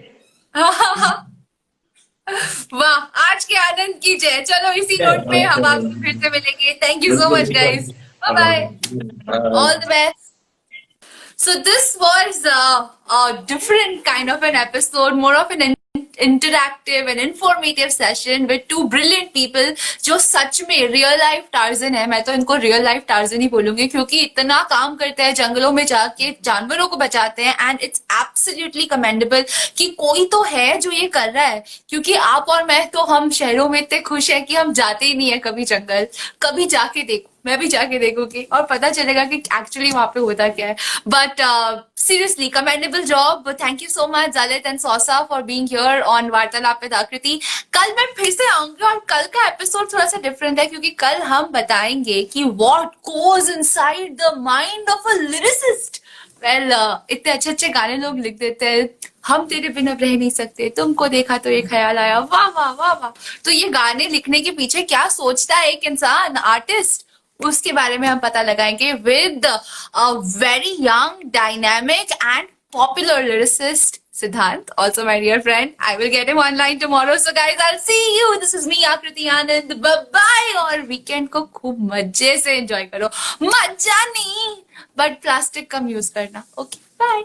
वाह, आज के आनंद की जय. चलो, इसी नोट पे हम आपसे फिर से मिलेंगे. Thank you so much guys. Bye bye. All the best. So this was a different kind of an episode, more of an interactive and informative session with two brilliant people जो सच में रियल लाइफ टार्जन है. मैं तो इनको रियल लाइफ टार्जन ही बोलूंगी क्योंकि इतना काम करते हैं, जंगलों में जाके जानवरों को बचाते हैं. एंड इट्स एब्सोल्युटली कमेंडेबल कि कोई तो है जो ये कर रहा है. क्योंकि आप और मैं तो हम शहरों में इतने खुश हैं कि हम जाते ही नहीं है कभी जंगल. कभी जाके देखो, मैं भी जाके देखूंगी और पता चलेगा कि एक्चुअली वहां पे होता क्या है. But seriously commendable job. Thank you so much जलित and Sousa for being here on वार्तालाप विद आकृति. कल मैं फिर से आऊंगी और कल का एपिसोड थोड़ा सा डिफरेंट है क्योंकि कल हम बताएंगे कि what goes inside the mind of a lyricist. Well, इतने अच्छे अच्छे गाने लोग लिख देते हैं. हम तेरे बिना रह नहीं सकते, तुमको देखा तो ये ख्याल आया. वाह वाह वाह वाह. तो ये गाने लिखने के पीछे क्या सोचता है एक इंसान, आर्टिस्ट, उसके बारे में हम पता लगाएंगे with a very young, dynamic and popular lyricist Siddhant, also my dear friend. I will get him online tomorrow. So guys, I'll see you. This is me, Akriti Anand. Bye bye. और weekend को खूब मजे से enjoy करो. मजा नहीं, but plastic कम use करना. Okay, bye.